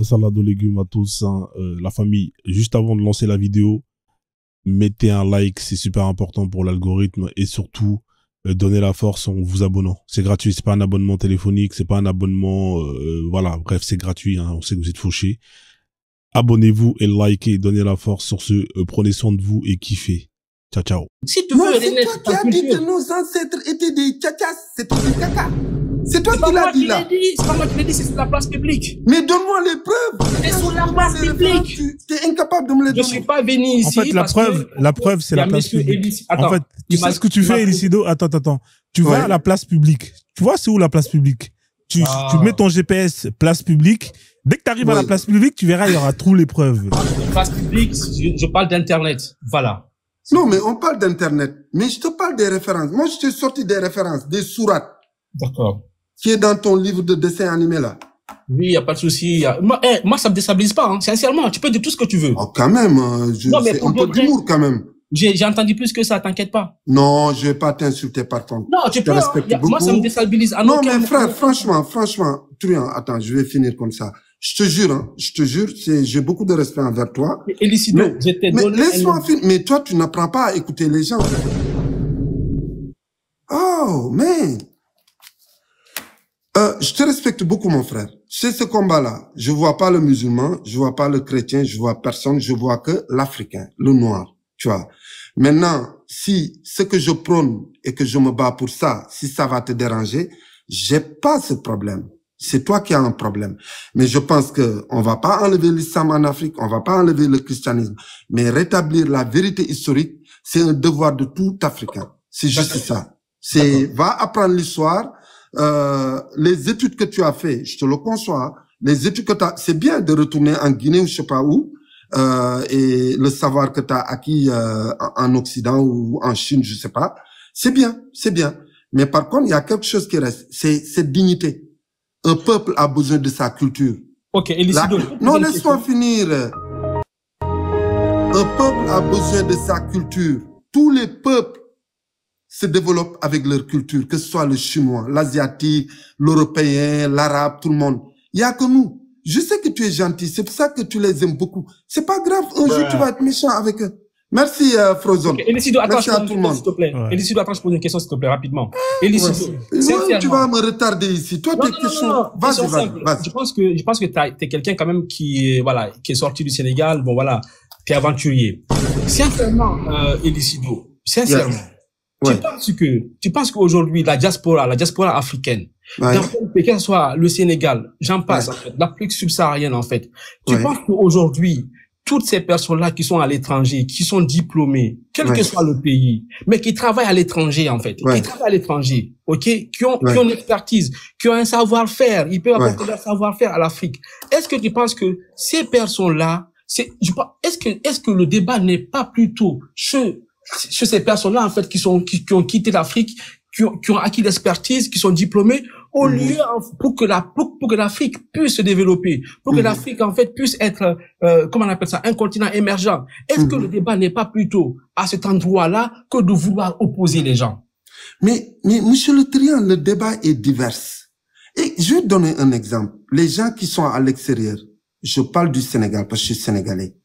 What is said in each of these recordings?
salade aux légumes à tous, hein, la famille. Juste avant de lancer la vidéo, mettez un like, c'est super important pour l'algorithme et surtout donnez la force en vous abonnant. C'est gratuit, c'est pas un abonnement téléphonique, c'est pas un abonnement, voilà, bref, c'est gratuit, hein, on sait que vous êtes fauchés. Abonnez-vous et likez, donnez la force sur ce, prenez soin de vous et kiffez. Ciao, ciao. Si tu veux c'est toi qui as dit que nos ancêtres étaient des cacas, c'était des cacas. C'est toi qui l'as dit là. C'est pas moi qui l'ai dit, c'est sur la place publique. Mais donne-moi les preuves. C'est sur la place publique. Tu es incapable de me les donner. Je suis pas venu ici. En fait, la preuve, c'est la place publique. Attends, en fait, tu sais ce que tu fais, Elicido? Attends. Tu vas à la place publique. Tu vois, c'est où la place publique? Tu mets ton GPS place publique. Dès que tu arrives à la place publique, tu verras, il y aura tous les preuves. Place publique, je parle d'internet. Voilà. Non, mais on parle d'internet. Mais je te parle des références. Moi, je t'ai sorti des références, des sourates. D'accord. Qui est dans ton livre de dessin animé là. Oui, il y a pas de souci. Moi, ça me déstabilise pas, hein. Sincèrement, tu peux dire tout ce que tu veux. Oh, quand même, c'est un peu d'humour quand même. J'ai entendu plus que ça, t'inquiète pas. Non, je vais pas t'insulter par contre. Non, tu peux. Moi, ça me déstabilise. Non, mais frère, franchement, Truand, attends, je vais finir comme ça. Je te jure, j'ai beaucoup de respect envers toi. Elicido, je t'ai donné. Mais laisse-moi finir. Mais toi, tu n'apprends pas à écouter les gens. Oh, man. Je te respecte beaucoup, mon frère. C'est ce combat-là. Je vois pas le musulman, je vois pas le chrétien, je vois personne, je vois que l'Africain, le noir, tu vois. Maintenant, si ce que je prône et que je me bats pour ça, si ça va te déranger, j'ai pas ce problème. C'est toi qui as un problème. Mais je pense que on va pas enlever l'islam en Afrique, on va pas enlever le christianisme, mais rétablir la vérité historique, c'est un devoir de tout Africain. C'est juste ça. Va apprendre l'histoire. Les études que tu as fait, je te le conçois, les études que tu as, c'est bien de retourner en Guinée ou je sais pas où, et le savoir que tu as acquis en Occident ou en Chine, je sais pas, c'est bien. Mais par contre, il y a quelque chose qui reste, c'est cette dignité. Un peuple a besoin de sa culture. Ok, Elicido. Non, laisse-moi finir. Un peuple a besoin de sa culture. Tous les peuples se développent avec leur culture, que ce soit le chinois, l'asiatique, l'européen, l'arabe, tout le monde. Il y a que nous. Je sais que tu es gentil, c'est pour ça que tu les aimes beaucoup. C'est pas grave, un jour tu vas être méchant avec eux. Merci, Frozone. Okay. Elicido, attends, merci à tout le monde. S'il te plaît. Ouais. Elicido, attends, je pose une question, s'il te plaît, rapidement. Elicido, tu vas me retarder ici. Toi, tes questions. Vas-y. Je pense que t'es quelqu'un quand même qui est sorti du Sénégal. Bon, voilà. T'es aventurier. Sincèrement, Elicido, sincèrement. Ouais. Tu penses qu'aujourd'hui, la diaspora africaine, dans quel pays, que ce soit le Sénégal, j'en passe, en fait, l'Afrique subsaharienne, en fait. Tu penses qu'aujourd'hui, toutes ces personnes-là qui sont à l'étranger, qui sont diplômées, quel que soit le pays, mais qui travaillent à l'étranger, en fait, qui travaillent à l'étranger, ok, qui ont une expertise, qui ont un savoir-faire, ils peuvent apporter leur savoir-faire à l'Afrique. Est-ce que tu penses que ces personnes-là, est-ce que le débat n'est pas plutôt chez ces personnes-là, en fait, qui ont quitté l'Afrique, qui ont acquis l'expertise, qui sont diplômés, au lieu, pour que l'Afrique puisse se développer, pour que l'Afrique, en fait, puisse être, comment on appelle ça, un continent émergent. Est-ce que le débat n'est pas plutôt à cet endroit-là que de vouloir opposer les gens? Mais, monsieur le Truand, le débat est divers. Et je vais te donner un exemple. Les gens qui sont à l'extérieur, je parle du Sénégal parce que je suis sénégalais.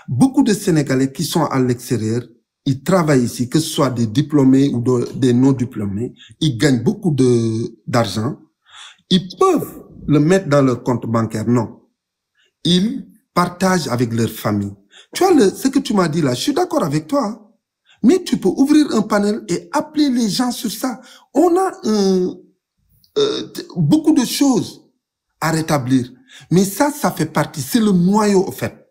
Beaucoup de Sénégalais qui sont à l'extérieur, ils travaillent ici, que ce soit des diplômés ou des non-diplômés, ils gagnent beaucoup d'argent. Ils peuvent le mettre dans leur compte bancaire, non. Ils partagent avec leur famille. Tu vois, ce que tu m'as dit là, je suis d'accord avec toi. Hein? Mais tu peux ouvrir un panel et appeler les gens sur ça. On a beaucoup de choses à rétablir. Mais ça fait partie, c'est le noyau, au fait.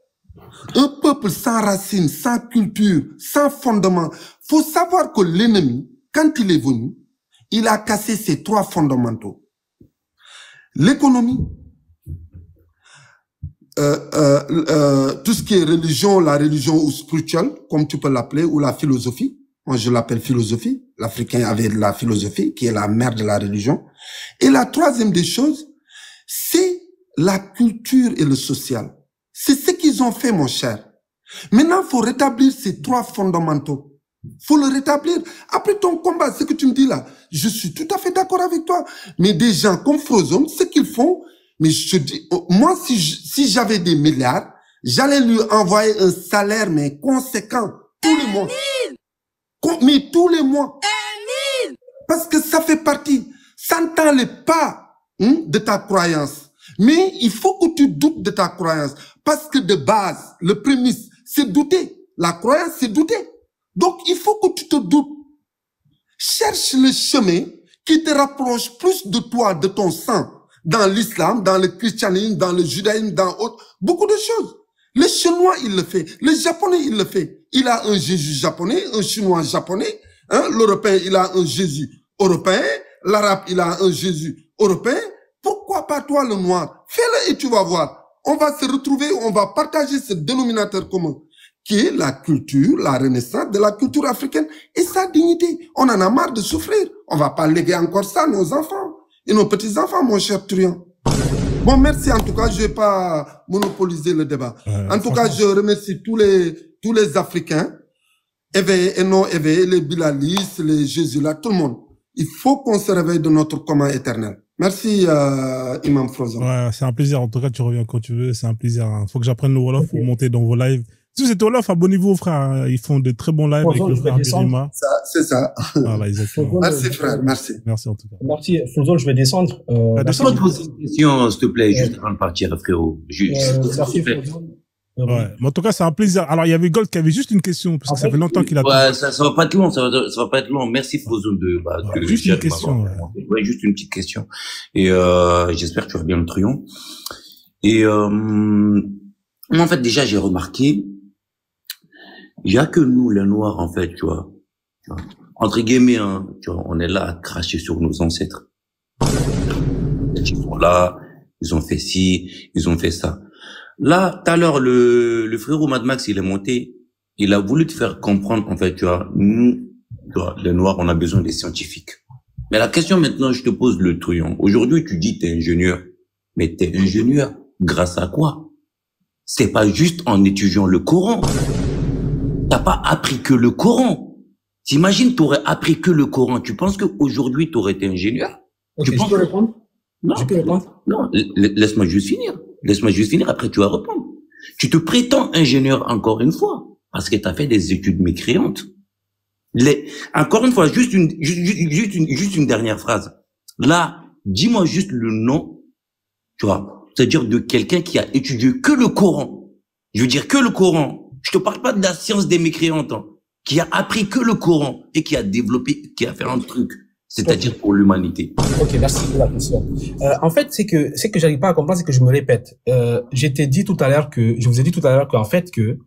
Un peuple sans racines, sans culture, sans fondement. Faut savoir que l'ennemi, quand il est venu, il a cassé ces trois fondamentaux. L'économie, tout ce qui est religion, la religion ou spirituelle, comme tu peux l'appeler, ou la philosophie. Moi, je l'appelle philosophie. L'Africain avait la philosophie, qui est la mère de la religion. Et la troisième des choses, c'est la culture et le social. C'est ce qu'ils ont fait, mon cher. Maintenant, il faut rétablir ces trois fondamentaux. Faut le rétablir. Après ton combat, ce que tu me dis là, je suis tout à fait d'accord avec toi. Mais des gens comme Frozone, ce qu'ils font, Mais je dis, moi, si j'avais des milliards, j'allais lui envoyer un salaire, mais conséquent, tous les mois. Mais tous les mois. Parce que ça fait partie. Ça ne t'enlève pas de ta croyance. Mais il faut que tu doutes de ta croyance. Parce que de base, le prémisse, c'est douter. La croyance, c'est douter. Donc, il faut que tu te doutes. Cherche le chemin qui te rapproche plus de toi, de ton sang, dans l'islam, dans le christianisme, dans le judaïsme, dans beaucoup de choses. Le chinois, il le fait. Le japonais, il le fait. Il a un Jésus japonais, un chinois japonais. Hein? L'européen, il a un Jésus européen. L'arabe, il a un Jésus européen. Pourquoi pas toi, le noir? Fais-le et tu vas voir. On va se retrouver, on va partager ce dénominateur commun, qui est la culture, la renaissance de la culture africaine et sa dignité. On en a marre de souffrir. On va pas léguer encore ça à nos enfants et nos petits-enfants, mon cher Truand. Bon, merci en tout cas, je vais pas monopoliser le débat. En tout cas, je remercie tous les Africains, éveillés et non éveillés, les Bilalistes, les Jésus-là, tout le monde. Il faut qu'on se réveille de notre commun éternel. Merci, Imam Frozan. Ouais, c'est un plaisir. En tout cas, tu reviens quand tu veux. C'est un plaisir. Faut que j'apprenne le Wolof pour monter dans vos lives. Si c'est Wolof, abonnez-vous aux frères. Ils font de très bons lives avec le frère Birima. C'est ça. Voilà, exactement. Merci, frère. Merci. Merci, en tout cas. Merci. Frozon, je vais descendre. Laisse-moi te poser une question, s'il te plaît, juste avant de partir, frérot. Merci, Frozon. Ouais. Mais en tout cas, c'est un plaisir. Alors, il y avait Gold qui avait juste une question, parce que ça fait longtemps qu'il a... Ouais, ça va pas être long, ça va pas être long. Merci, Frozon, juste une question. Ouais, juste une petite question. Et, j'espère que tu vas bien le Truand. Et, moi, en fait, déjà, j'ai remarqué, il y a que nous, les Noirs, en fait, tu vois. Entre guillemets, hein, tu vois, on est là à cracher sur nos ancêtres. Ils sont là, ils ont fait ci, ils ont fait ça. Là, tout à l'heure, le frérot Mad Max, il est monté, il a voulu te faire comprendre, en fait, tu vois, nous, tu vois, les Noirs, on a besoin des scientifiques. Mais la question maintenant, je te pose le Truand. Aujourd'hui, tu dis t'es ingénieur. Mais t'es ingénieur grâce à quoi? C'est pas juste en étudiant le Coran. T'as pas appris que le Coran. T'imagines, t'aurais appris que le Coran. Tu penses qu'aujourd'hui, t'aurais été ingénieur? Okay, tu peux répondre? Non, je peux répondre? Non, laisse-moi juste finir. Laisse-moi juste finir, après tu vas répondre. Tu te prétends ingénieur encore une fois, parce que tu as fait des études mécréantes. Encore une fois, juste une dernière phrase. Là, dis-moi juste le nom, tu vois, c'est-à-dire de quelqu'un qui a étudié que le Coran. Je veux dire que le Coran. Je te parle pas de la science des mécréantes, hein, qui a appris que le Coran et qui a développé, qui a fait un truc. C'est-à-dire pour l'humanité. Ok, merci pour la question. En fait, c'est que j'arrive pas à comprendre, c'est que je me répète. Je vous ai dit tout à l'heure qu'en fait que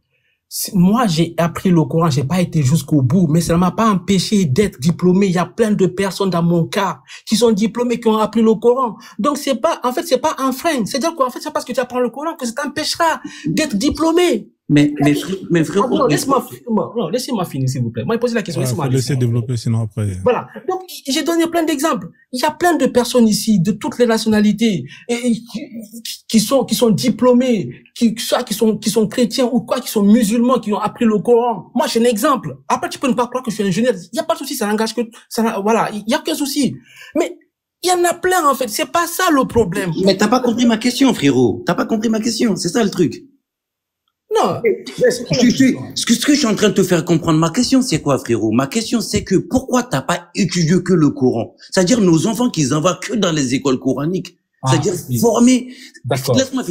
moi j'ai appris le Coran, j'ai pas été jusqu'au bout, mais ça ne m'a pas empêché d'être diplômé. Il y a plein de personnes dans mon cas qui sont diplômées, qui ont appris le Coran. Donc c'est pas un frein. C'est-à-dire qu'en fait c'est parce que tu apprends le Coran que ça t'empêchera d'être diplômé. Mais frérot, non, laissez-moi finir, s'il vous plaît. Moi, posé la question, laissez-moi laisser développer, sinon après. Voilà. Donc, j'ai donné plein d'exemples. Il y a plein de personnes ici, de toutes les nationalités, qui sont diplômées, qui sont chrétiens ou quoi, qui sont musulmans, qui ont appris le Coran. Moi, j'ai un exemple. Après, tu peux ne pas croire que je suis ingénieur. Il n'y a pas de souci, ça n'engage que, ça, voilà. Il n'y a aucun souci. Mais, il y en a plein, en fait. C'est pas ça le problème. Mais t'as pas compris ma question, frérot. T'as pas compris ma question. C'est ça le truc. Non. Ce que je suis en train de te faire comprendre, ma question c'est quoi, frérot? Ma question c'est que pourquoi t'as pas étudié que le Coran? C'est-à-dire nos enfants qu'ils envoient que dans les écoles coraniques. C'est-à-dire former, laisse-moi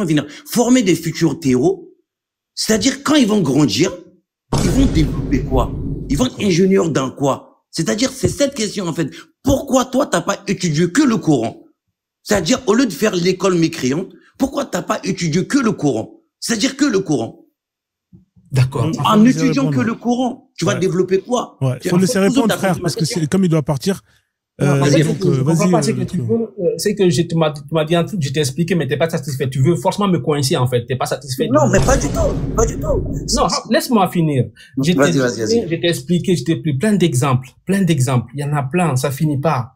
finir, former des futurs terreaux. C'est-à-dire quand ils vont grandir, ils vont développer quoi? Ils vont être ingénieurs dans quoi? C'est-à-dire c'est cette question en fait. Pourquoi toi t'as pas étudié que le Coran? C'est-à-dire au lieu de faire l'école mécréante, pourquoi t'as pas étudié que le Coran? C'est-à-dire que le Coran. D'accord. En étudiant que le Coran, tu vas développer quoi? Ouais. Faut laisser répondre, frère, parce que c'est comme il doit partir. Vas-y. C'est que tu m'as dit un truc, je t'ai expliqué, mais t'es pas satisfait. Tu veux forcément me coincer, en fait. T'es pas satisfait. Non, mais pas du tout. Non, laisse-moi finir. Vas-y. Je t'ai expliqué, je t'ai pris plein d'exemples. Il y en a plein, ça finit pas.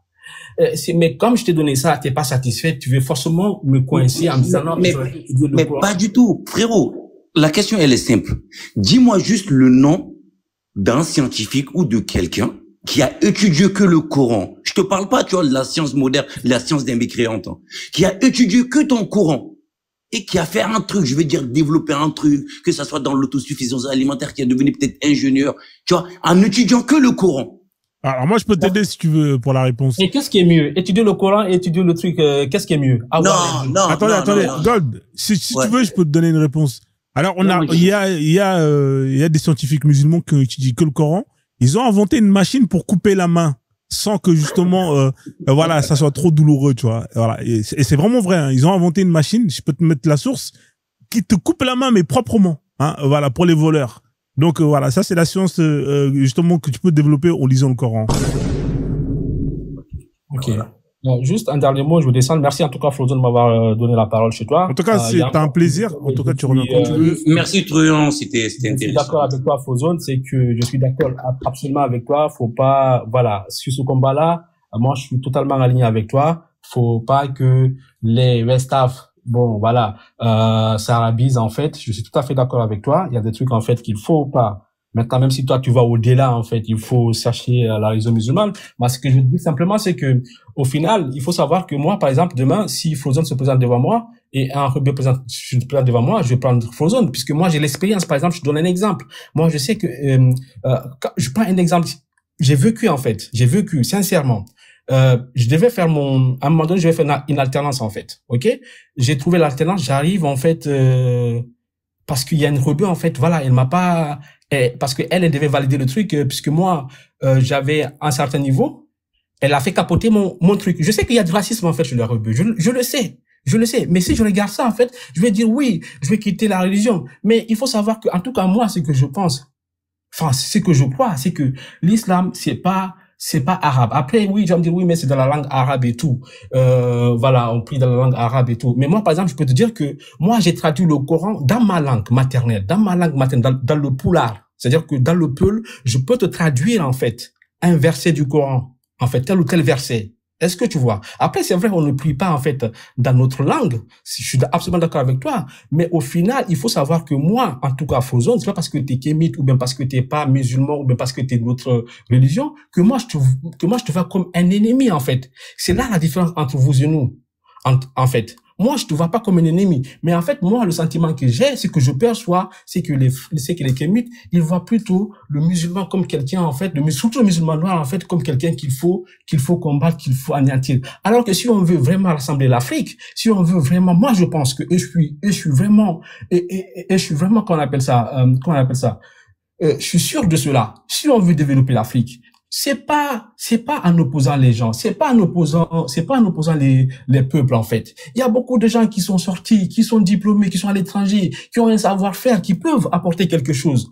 Mais comme je t'ai donné ça, t'es pas satisfait, tu veux forcément me coincer en me disant non, mais pas du tout, frérot. La question, elle est simple. Dis-moi juste le nom d'un scientifique ou de quelqu'un, qui a étudié que le Coran. Je te parle pas, tu vois, de la science moderne, de la science des mécréantes, hein, qui a étudié que ton Coran et qui a fait un truc, je veux dire, développer un truc, que ça soit dans l'autosuffisance alimentaire, qui est devenu peut-être ingénieur, tu vois, en étudiant que le Coran. Alors moi, je peux t'aider si tu veux pour la réponse. Et qu'est-ce qui est mieux? Étudier le Coran et étudier le truc, qu'est-ce qui est mieux? Non. Attendez, Gold, si tu veux, je peux te donner une réponse. Alors, il y a des scientifiques musulmans qui étudient que le Coran. Ils ont inventé une machine pour couper la main sans que justement, voilà, ça soit trop douloureux, tu vois. Voilà. Et c'est vraiment vrai, hein. Ils ont inventé une machine, je peux te mettre la source, qui te coupe la main, mais proprement, hein. Voilà, pour les voleurs. Donc, voilà, ça, c'est la science, justement, que tu peux développer en lisant le Coran. Ok. Voilà. Non, juste un dernier mot, je veux descendre. Merci en tout cas, Flozone, de m'avoir donné la parole chez toi. En tout cas, c'est un plaisir. En tout cas, tu reviens quand tu veux. Merci, Truand, c'était intéressant. Je suis d'accord avec toi, Flozone, c'est que je suis d'accord absolument avec toi. Faut pas, voilà, sur ce combat-là, moi, je suis totalement aligné avec toi. Faut pas que les Westaf, bon, voilà, s'arabisent, en fait. Je suis tout à fait d'accord avec toi. Il y a des trucs, en fait, qu'il faut pas. Maintenant, même si toi, tu vas au-delà, en fait, il faut chercher la religion musulmane. Moi, ce que je dis simplement, c'est que, au final, il faut savoir que moi, par exemple, demain, si Flozone se présente devant moi et un rebelle se présente devant moi, je vais prendre Flozone, puisque moi, j'ai l'expérience. Par exemple, je donne un exemple. Moi, je sais que, je prends un exemple. J'ai vécu, sincèrement. Je devais faire à un moment donné, je vais faire une alternance, en fait. OK? J'ai trouvé l'alternance, j'arrive, en fait, parce qu'il y a une rebelle, en fait, voilà, elle m'a pas, parce que elle devait valider le truc, puisque moi, j'avais un certain niveau, elle a fait capoter mon truc. Je sais qu'il y a du racisme, en fait, chez les rebelles. Je le sais. Mais si je regarde ça, en fait, je vais dire oui, je vais quitter la religion. Mais il faut savoir que, en tout cas, moi, ce que je pense, enfin, ce que je crois, c'est que l'islam, c'est pas arabe. Après, oui, je vais me dire, oui, mais c'est dans la langue arabe et tout. Voilà, on prie dans la langue arabe et tout. Mais moi, par exemple, je peux te dire que moi, j'ai traduit le Coran dans ma langue maternelle, dans le Pulaar. C'est-à-dire que dans le Peul, je peux te traduire, en fait, un verset du Coran. En fait, tel ou tel verset. Est-ce que tu vois? Après, c'est vrai, on ne prie pas, en fait, dans notre langue. Je suis absolument d'accord avec toi. Mais au final, il faut savoir que moi, en tout cas, Flozone, c'est pas parce que t'es kémite, ou bien parce que t'es pas musulman, ou bien parce que t'es d'autres religions, que moi, je te vois comme un ennemi, en fait. C'est là la différence entre vous et nous. En fait. Moi, je te vois pas comme un ennemi. Mais en fait, moi, le sentiment que j'ai, ce que je perçois, c'est que les kémites, ils voient plutôt le musulman comme quelqu'un, en fait, surtout le musulman noir, en fait, comme quelqu'un qu'il faut combattre, qu'il faut anéantir. Alors que si on veut vraiment rassembler l'Afrique, si on veut vraiment, moi, je pense que je suis vraiment, qu'on appelle ça, je suis sûr de cela. Si on veut développer l'Afrique, c'est pas en opposant les gens, c'est pas en opposant les peuples, en fait. Il y a beaucoup de gens qui sont sortis, qui sont diplômés, qui sont à l'étranger, qui ont un savoir-faire, qui peuvent apporter quelque chose.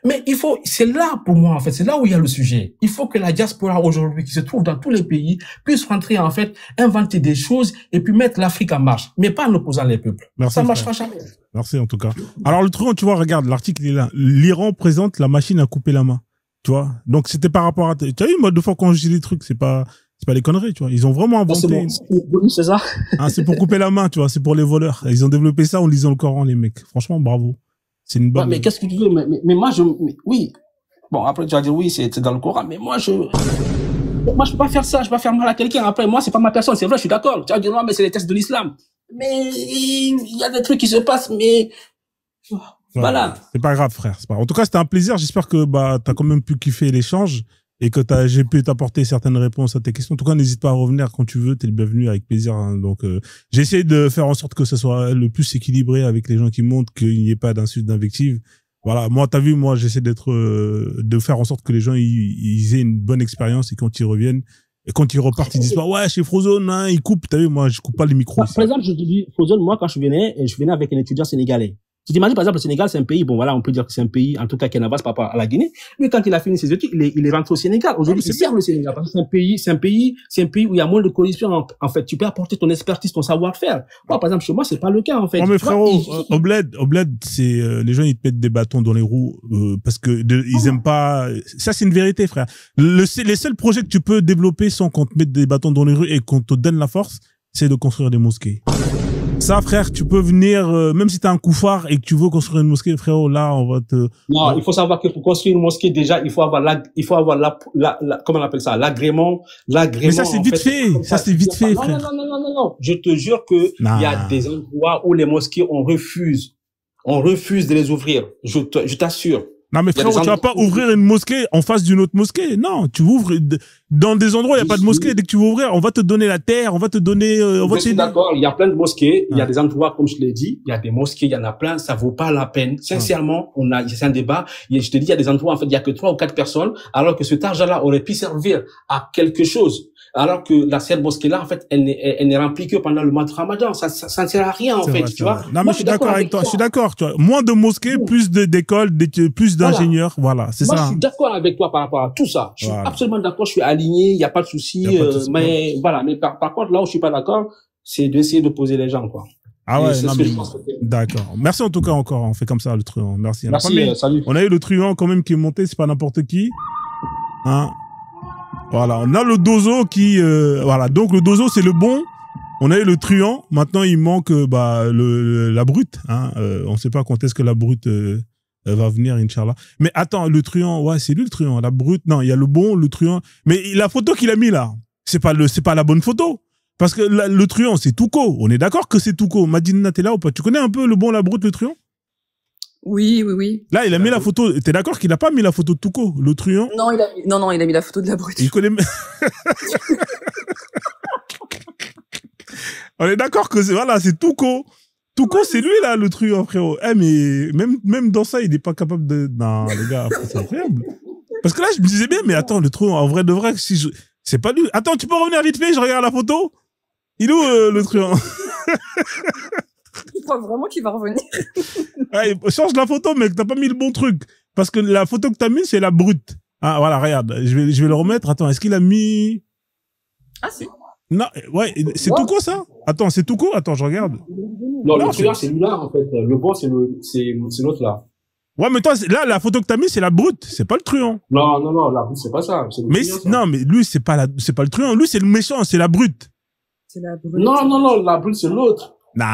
Mais c'est là, pour moi, en fait, c'est là où il y a le sujet. Il faut que la diaspora aujourd'hui, qui se trouve dans tous les pays, puisse rentrer, en fait, inventer des choses et puis mettre l'Afrique en marche. Mais pas en opposant les peuples. Merci, ça marchera jamais. Merci, en tout cas. Alors, le truc, tu vois, regarde, l'article est là. L'Iran présente la machine à couper la main. Tu vois, donc c'était par rapport à, tu as vu, moi, deux fois quand je dis des trucs, c'est pas des conneries, tu vois. Ils ont vraiment inventé. C'est ça. Ah, c'est pour couper la main, tu vois, c'est pour les voleurs. Ils ont développé ça en lisant le Coran, les mecs. Franchement, bravo. C'est une bonne. Ouais, mais qu'est-ce que tu veux? Mais moi, oui. Bon, après, tu vas dire oui, c'est dans le Coran, mais moi, je peux pas faire ça, je peux pas faire mal à quelqu'un. Après, moi, c'est pas ma personne, c'est vrai, je suis d'accord. Tu vas dire non, mais c'est les textes de l'islam. Mais il y a des trucs qui se passent, mais voilà. C'est pas grave, frère. En tout cas, c'était un plaisir. J'espère que t'as quand même pu kiffer l'échange et que j'ai pu t'apporter certaines réponses à tes questions. En tout cas, n'hésite pas à revenir quand tu veux. T'es le bienvenu avec plaisir. Hein. Donc, j'ai essayé de faire en sorte que ce soit le plus équilibré avec les gens qui montent, qu'il n'y ait pas d'insultes, d'invectives. Voilà. Moi, t'as vu, moi, j'essaie de faire en sorte que les gens ils aient une bonne expérience et quand ils reviennent. Et quand ils repartent, ils disent pas, ouais, chez Flozone, hein, ils coupent. T'as vu, moi, je coupe pas les micros. Par exemple, je te dis, Flozone, moi, quand je venais avec un étudiant sénégalais. Tu t'imagines, par exemple, le Sénégal, c'est un pays, bon, voilà, on peut dire que c'est un pays, en tout cas, qui n'avance pas par rapport à la Guinée. Lui, quand il a fini ses études, il est rentré au Sénégal. Aujourd'hui, il sert le Sénégal. Parce que c'est un pays où il y a moins de corruption. En fait, tu peux apporter ton expertise, ton savoir-faire. Moi, par exemple, chez moi, c'est pas le cas, en fait. Non, mais frérot, au bled, c'est, les gens, ils te mettent des bâtons dans les roues, parce que ils aiment pas, ça, c'est une vérité, frère. Les seuls projets que tu peux développer sans qu'on te mette des bâtons dans les rues et qu'on te donne la force, c'est de construire des mosquées. Ça, frère, tu peux venir, même si t'as un couffard et que tu veux construire une mosquée, frérot, là, on va te... Non, il faut savoir que pour construire une mosquée, déjà, il faut avoir comment on appelle ça, l'agrément. Mais ça, c'est vite fait. Ça, c'est vite fait, frère. Non. Je te jure que il y a des endroits où les mosquées, on refuse de les ouvrir. Je t'assure. Non, mais frérot, tu vas pas ouvrir une mosquée en face d'une autre mosquée. Non, tu ouvres dans des endroits où il n'y a pas de mosquée. Dès que tu veux ouvrir, on va te donner la terre, on va te donner, Je suis d'accord, il y a plein de mosquées. Il y a des endroits, comme je l'ai dit, il y a des mosquées, il y en a plein, ça vaut pas la peine. Sincèrement, c'est un débat. Je te dis, il y a des endroits, en fait, il y a que 3 ou 4 personnes, alors que cet argent-là aurait pu servir à quelque chose. Alors que cette mosquée-là, en fait, elle n'est remplie que pendant le mois de Ramadan. Ça ne sert à rien, en fait, tu vois. Non, mais je suis d'accord avec toi. Je suis d'accord, tu vois. Moins de mosquées, plus d'écoles, plus d'ingénieurs. Voilà, c'est ça. Moi, je suis d'accord avec toi par rapport à tout ça. Je suis absolument d'accord. Je suis aligné. Il n'y a pas de souci. Mais voilà. Mais par contre, là où je suis pas d'accord, c'est d'essayer de poser les gens, quoi. Ah ouais, non, mais... D'accord. Merci en tout cas encore. On fait comme ça, le truand. Merci. Salut. On a eu le truand quand même qui est monté. C'est pas n'importe qui. Hein. Voilà, on a le dozo qui voilà, donc le dozo c'est le bon. On a eu le truand, maintenant il manque la brute hein, on sait pas quand est-ce que la brute va venir inchallah. Mais attends, le truand, ouais, c'est lui le truand, la brute. Non, il y a le bon, le truand. Mais la photo qu'il a mis là, c'est pas la bonne photo. Parce que le truand c'est Touko. On est d'accord que c'est Touko. Madina, t'es là ou pas? Tu connais un peu le bon, la brute, le truand? Oui. Là, il a mis la photo. T'es d'accord qu'il a pas mis la photo de Touko, le truand? Non, il a mis la photo de la brute. Il connaît. On est d'accord que c'est Touko. Touko, c'est lui là, le truand, frérot. Mais même dans ça, il n'est pas capable de. Non, les gars, c'est incroyable. Parce que là, je me disais bien, mais attends, le truand, en vrai de vrai, c'est pas lui. Attends, tu peux revenir vite fait, je regarde la photo. Il est où le truand? Je crois vraiment qu'il va revenir. Ouais, change la photo, mec, t'as pas mis le bon truc. Parce que la photo que t'as mis, c'est la brute. Ah, voilà, regarde, je vais le remettre. Attends, est-ce qu'il a mis... Ah, c'est... Non, ouais, c'est Touko, ça? Attends, c'est Touko? Attends, je regarde. Non, le truand, c'est lui-là, en fait. Le bon, c'est l'autre, là. Ouais, mais toi, là, la photo que t'as mis, c'est la brute. C'est pas le truand. Non, la brute, c'est pas ça. Non, mais lui, c'est pas le truand. Lui, c'est le méchant, c'est la brute. C'est la brute. Non, la brute, c'est l'autre. Non,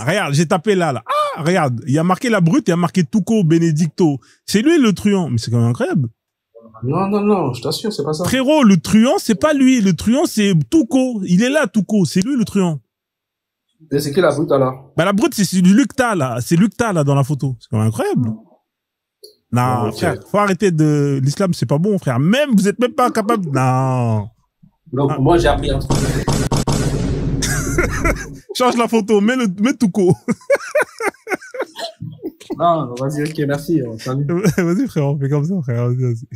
regarde, j'ai tapé là. Ah, regarde, il y a marqué la brute, il y a marqué Touko Benedicto. C'est lui le truand, mais c'est quand même incroyable. Non, je t'assure, c'est pas ça. Frérot, le truand, c'est pas lui. Le truand, c'est Touko. Il est là, Touko. C'est lui le truand. Et c'est qui la brute, alors? La brute, c'est Lucta, là. C'est Lucta, là, dans la photo. C'est quand même incroyable. Non, frère, faut arrêter de... L'islam, c'est pas bon, frère. Vous êtes même pas capable... Non. Donc, moi, j'ai appris un truc. Change la photo, mets Touko. Non, vas-y, ok, merci. Salut. Vas-y, frère, on fait comme ça, frère. Vas-y.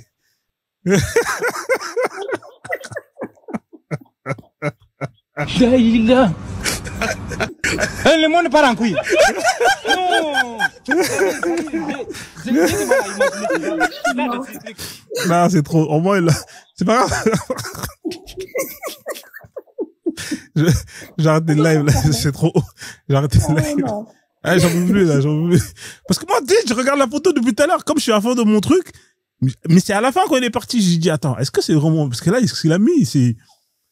Le monde part en couille. Non, c'est trop. Au moins, c'est pas grave. J'ai arrêté le live, là. C'est trop. J'ai arrêté le live. Ah, j'en peux plus, là, Parce que moi, tu sais, je regarde la photo depuis tout à l'heure, comme je suis à fond de mon truc. Mais c'est à la fin, quand il est parti, j'ai dit, attends, est-ce que c'est vraiment, parce que là, ce qu'il a mis, c'est,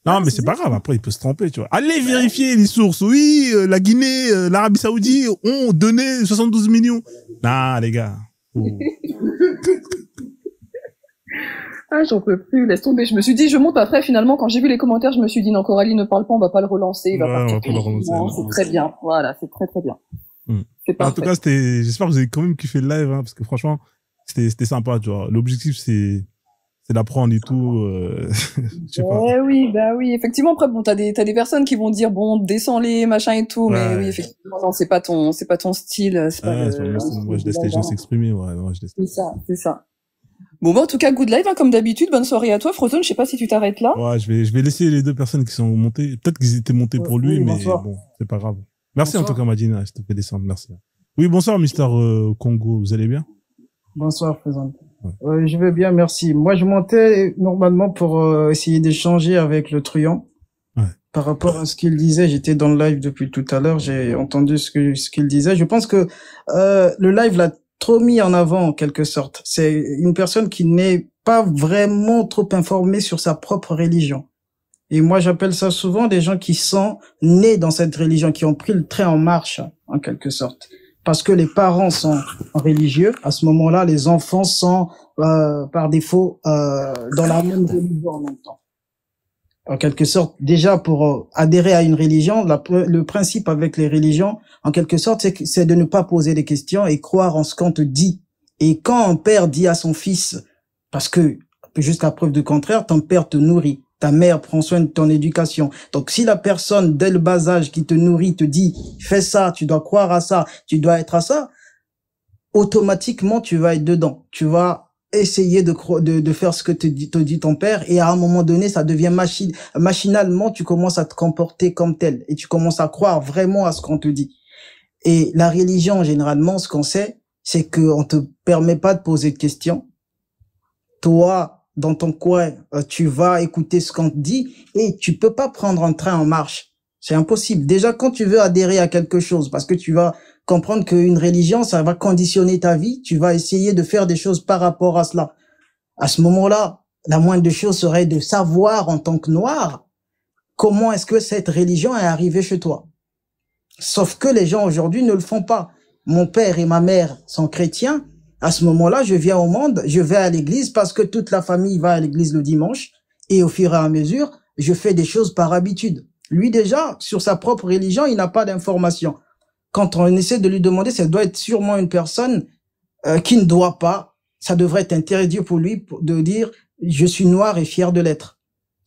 non, mais c'est pas grave, après, il peut se tromper, tu vois. Allez vérifier les sources. Oui, la Guinée, l'Arabie Saoudite ont donné 72 millions. Non, les gars. Oh. Ah, j'en peux plus, laisse tomber. Je me suis dit, je monte après, finalement, quand j'ai vu les commentaires, je me suis dit, non, Coralie ne parle pas, on va pas le relancer, il va partir. C'est très bien. Voilà, c'est très, très bien. C'est parfait. En tout cas, j'espère que vous avez quand même kiffé le live, hein, parce que franchement, c'était sympa, tu vois. L'objectif, c'est d'apprendre et tout, je sais pas. Oui, effectivement, après, bon, t'as des personnes qui vont dire, bon, descends-les, machin et tout, mais oui, effectivement, non, c'est pas ton style, c'est pas moi, je laisse les gens s'exprimer, C'est ça. Bon, en tout cas, good live, hein, comme d'habitude. Bonne soirée à toi. Frozen, je sais pas si tu t'arrêtes là. Ouais, je vais laisser les deux personnes qui sont montées. Peut-être qu'ils étaient montés pour lui, mais bon, c'est pas grave. Merci bonsoir. En tout cas, Madina, je te fais descendre, merci. Oui, bonsoir, Mister Congo, vous allez bien? Bonsoir, Frozen. Ouais. Je vais bien, merci. Moi, je montais normalement pour essayer d'échanger avec le truand. Ouais. Par rapport à ce qu'il disait, j'étais dans le live depuis tout à l'heure, j'ai entendu ce qu'il disait. Je pense que le live l'a trop mis en avant en quelque sorte. C'est une personne qui n'est pas vraiment trop informée sur sa propre religion. Et moi, j'appelle ça souvent des gens qui sont nés dans cette religion, qui ont pris le train en marche, en quelque sorte. Parce que les parents sont religieux. À ce moment-là, les enfants sont, par défaut, dans la même religion en même temps. En quelque sorte, déjà pour adhérer à une religion, le principe avec les religions, en quelque sorte, c'est de ne pas poser des questions et croire en ce qu'on te dit. Et quand un père dit à son fils, parce que jusqu'à preuve du contraire, ton père te nourrit, ta mère prend soin de ton éducation. Donc si la personne dès le bas âge qui te nourrit te dit fais ça, tu dois croire à ça, tu dois être à ça, automatiquement tu vas être dedans. Tu vas essayer de faire ce que te dit ton père, et à un moment donné ça devient machinalement, tu commences à te comporter comme tel et tu commences à croire vraiment à ce qu'on te dit. Et la religion, généralement, ce qu'on sait, c'est qu'on te permet pas de poser de questions. Toi, dans ton coin, tu vas écouter ce qu'on te dit et tu peux pas prendre un train en marche. C'est impossible. Déjà, quand tu veux adhérer à quelque chose, parce que tu vas comprendre qu'une religion, ça va conditionner ta vie, tu vas essayer de faire des choses par rapport à cela. À ce moment-là, la moindre des choses serait de savoir en tant que noir, comment est-ce que cette religion est arrivée chez toi. Sauf que les gens aujourd'hui ne le font pas. Mon père et ma mère sont chrétiens. À ce moment-là, je viens au monde, je vais à l'église parce que toute la famille va à l'église le dimanche, et au fur et à mesure, je fais des choses par habitude. Lui déjà, sur sa propre religion, il n'a pas d'informations. Quand on essaie de lui demander, ça doit être sûrement une personne qui ne doit pas, ça devrait être interdit pour lui de dire « je suis noir et fier de l'être ».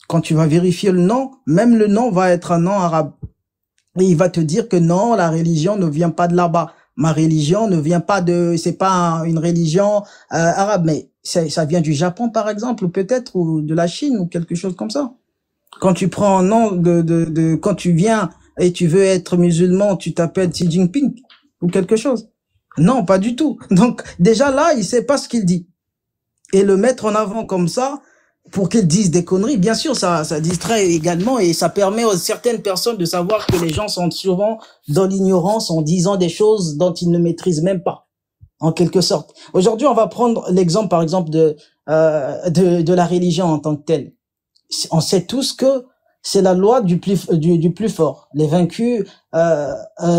Quand tu vas vérifier le nom, même le nom va être un nom arabe. Et il va te dire que non, la religion ne vient pas de là-bas. Ma religion ne vient pas c'est pas une religion arabe, mais ça vient du Japon par exemple, peut-être, ou de la Chine, ou quelque chose comme ça. Quand tu prends un nom quand tu viens et tu veux être musulman, tu t'appelles Xi Jinping ou quelque chose. Non, pas du tout. Donc déjà là, il sait pas ce qu'il dit. Et le mettre en avant comme ça, pour qu'ils disent des conneries, bien sûr, ça distrait également, et ça permet aux certaines personnes de savoir que les gens sont souvent dans l'ignorance en disant des choses dont ils ne maîtrisent même pas, en quelque sorte. Aujourd'hui, on va prendre l'exemple, par exemple, de la religion en tant que telle. On sait tous que c'est la loi du plus fort. Les vaincus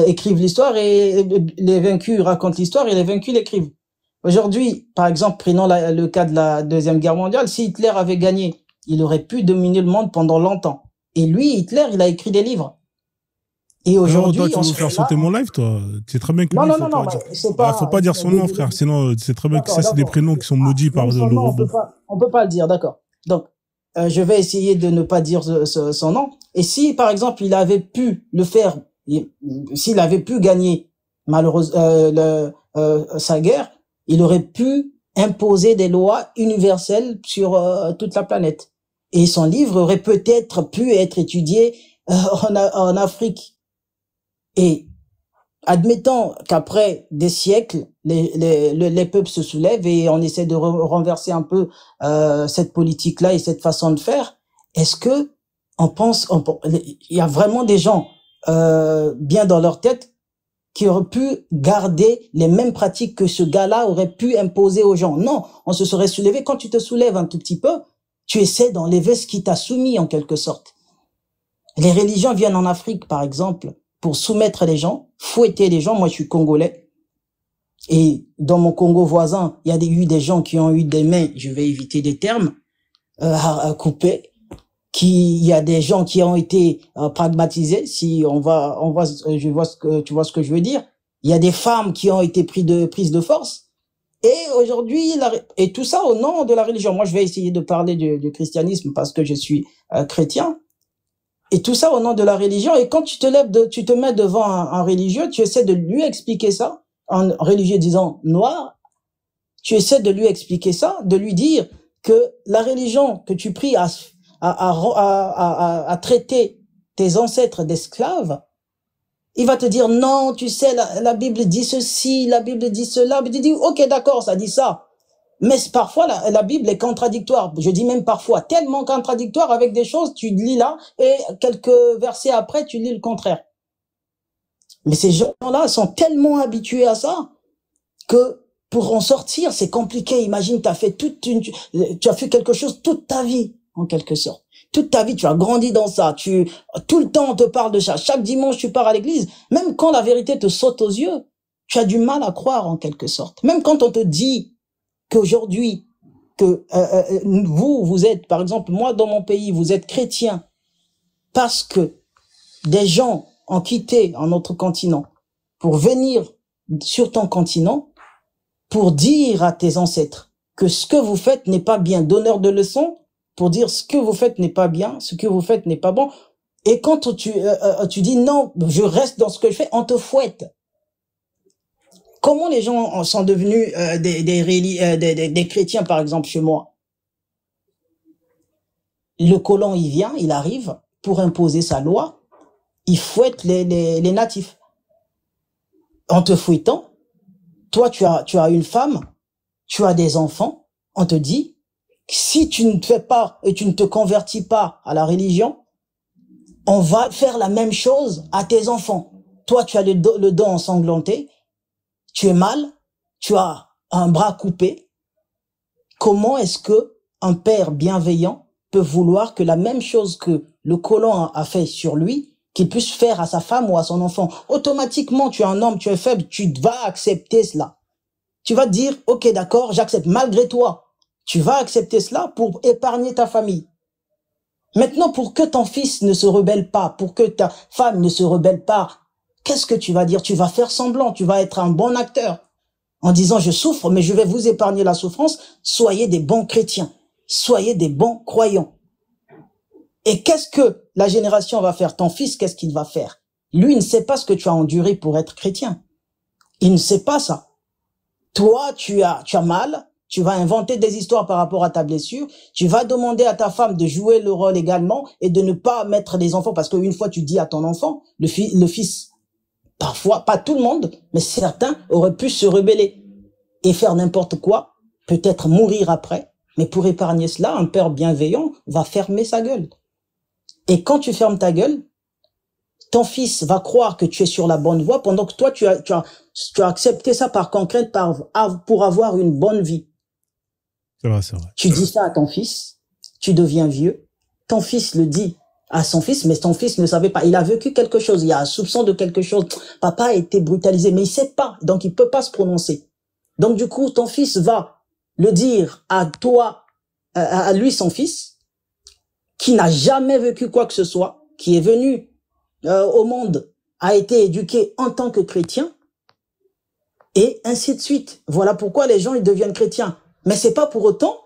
écrivent l'histoire, et les vaincus racontent l'histoire, et les vaincus l'écrivent. Aujourd'hui, par exemple, prenons le cas de la Deuxième Guerre mondiale. Si Hitler avait gagné, il aurait pu dominer le monde pendant longtemps. Et lui, Hitler, il a écrit des livres. Et aujourd'hui, toi, tu veux faire sauter mon live, toi? C'est très bien que non, lui, c'est pas, faut pas dire son nom, frère. Sinon, c'est très bien que ça, c'est des prénoms qui sont maudits par le robot. On peut pas le dire, d'accord. Donc, je vais essayer de ne pas dire son nom. Et si, par exemple, il avait pu le faire, s'il avait pu gagner, malheureusement, sa guerre, il aurait pu imposer des lois universelles sur toute la planète. Et son livre aurait peut-être pu être étudié en Afrique. Et admettons qu'après des siècles, les peuples se soulèvent et on essaie de renverser un peu cette politique-là et cette façon de faire. Est-ce que il y a vraiment des gens bien dans leur tête qui auraient pu garder les mêmes pratiques que ce gars-là aurait pu imposer aux gens? Non, on se serait soulevé. Quand tu te soulèves un tout petit peu, tu essaies d'enlever ce qui t'a soumis en quelque sorte. Les religions viennent en Afrique, par exemple, pour soumettre les gens, fouetter les gens. Moi, je suis congolais. Et dans mon Congo voisin, il y a eu des gens qui ont eu des mains, je vais éviter des termes, à couper. Il y a des gens qui ont été pragmatisés. Si tu vois ce que je veux dire. Il y a des femmes qui ont été prises de force. Et aujourd'hui, et tout ça au nom de la religion. Moi, je vais essayer de parler du christianisme parce que je suis chrétien. Et tout ça au nom de la religion. Et quand tu te mets devant un religieux, tu essaies de lui expliquer ça, un religieux disant noir, tu essaies de lui expliquer ça, de lui dire que la religion que tu pries à traiter tes ancêtres d'esclaves, il va te dire non, tu sais, la Bible dit ceci, la Bible dit cela. Mais tu dis ok, d'accord, ça dit ça. Mais parfois, la Bible est contradictoire. Je dis même parfois tellement contradictoire avec des choses, tu lis là, et quelques versets après, tu lis le contraire. Mais ces gens-là sont tellement habitués à ça que pour en sortir, c'est compliqué. Imagine, tu as fait quelque chose toute ta vie, en quelque sorte. toute ta vie, tu as grandi dans ça. Tout le temps, on te parle de ça. Chaque dimanche, tu pars à l'église. Même quand la vérité te saute aux yeux, tu as du mal à croire en quelque sorte. Même quand on te dit qu'aujourd'hui, que vous êtes, par exemple, moi dans mon pays, vous êtes chrétien parce que des gens ont quitté un autre continent pour venir sur ton continent pour dire à tes ancêtres que ce que vous faites n'est pas bien, donneur de leçons pour dire ce que vous faites n'est pas bien, ce que vous faites n'est pas bon. Et quand tu dis non, je reste dans ce que je fais, on te fouette. Comment les gens sont devenus des chrétiens, par exemple, chez moi? Le colon, il vient, il arrive pour imposer sa loi, il fouette les natifs. En te fouettant, toi, tu as une femme, tu as des enfants, on te dit, si tu ne fais pas et tu ne te convertis pas à la religion, on va faire la même chose à tes enfants. Toi, tu as le dos ensanglanté, tu es mal, tu as un bras coupé. Comment est-ce que un père bienveillant peut vouloir que la même chose que le colon a fait sur lui, qu'il puisse faire à sa femme ou à son enfant? Automatiquement, tu es un homme, tu es faible, tu vas accepter cela. Tu vas dire, ok, d'accord, j'accepte malgré toi. Tu vas accepter cela pour épargner ta famille. Maintenant, pour que ton fils ne se rebelle pas, pour que ta femme ne se rebelle pas, qu'est-ce que tu vas dire? Tu vas faire semblant, tu vas être un bon acteur. En disant, je souffre, mais je vais vous épargner la souffrance. Soyez des bons chrétiens. Soyez des bons croyants. Et qu'est-ce que la génération va faire? Ton fils, qu'est-ce qu'il va faire? Lui, il ne sait pas ce que tu as enduré pour être chrétien. Il ne sait pas ça. Toi, tu as mal. Tu vas inventer des histoires par rapport à ta blessure. Tu vas demander à ta femme de jouer le rôle également et de ne pas mettre les enfants, parce qu'une fois tu dis à ton enfant, le fils, parfois, pas tout le monde, mais certains auraient pu se rebeller et faire n'importe quoi, peut-être mourir après. Mais pour épargner cela, un père bienveillant va fermer sa gueule. Et quand tu fermes ta gueule, ton fils va croire que tu es sur la bonne voie pendant que toi, tu as accepté ça par contrainte pour avoir une bonne vie. C'est vrai, c'est vrai. Tu dis ça à ton fils, tu deviens vieux, ton fils le dit à son fils, mais son fils ne savait pas. Il a vécu quelque chose, il y a un soupçon de quelque chose. Papa a été brutalisé, mais il sait pas, donc il peut pas se prononcer. Donc du coup, ton fils va le dire à toi, à lui, son fils, qui n'a jamais vécu quoi que ce soit, qui est venu au monde, a été éduqué en tant que chrétien, et ainsi de suite. Voilà pourquoi les gens, ils deviennent chrétiens. Mais c'est pas pour autant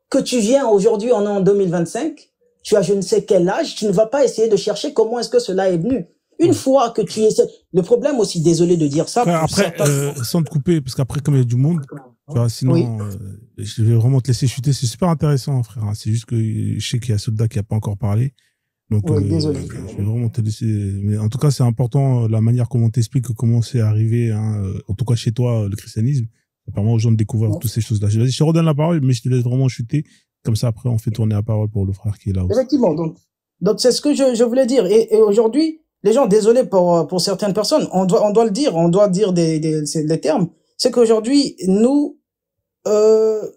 que tu viens aujourd'hui, on est en 2025, tu as je ne sais quel âge, tu ne vas pas essayer de chercher comment est-ce que cela est venu. Une fois que tu essaies... Le problème aussi, désolé de dire ça... Après, sans te couper, parce qu'après, comme il y a du monde, tu vois, sinon, oui. Je vais vraiment te laisser chuter. C'est super intéressant, frère. C'est juste que je sais qu'il y a Soldat qui n'a pas encore parlé. Donc, oui, désolé. Je vais vraiment te laisser... Mais en tout cas, c'est important, la manière comment t'expliques comment c'est arrivé, hein, en tout cas chez toi, le christianisme. Ça permet aux gens de découvrir toutes ces choses-là. Vas-y, je te redonne la parole, mais je te laisse vraiment chuter. Comme ça, après, on fait tourner la parole pour le frère qui est là aussi. Effectivement. Donc c'est ce que je voulais dire. Et aujourd'hui, les gens, désolé pour certaines personnes, on doit le dire, on doit dire les termes. C'est qu'aujourd'hui, nous,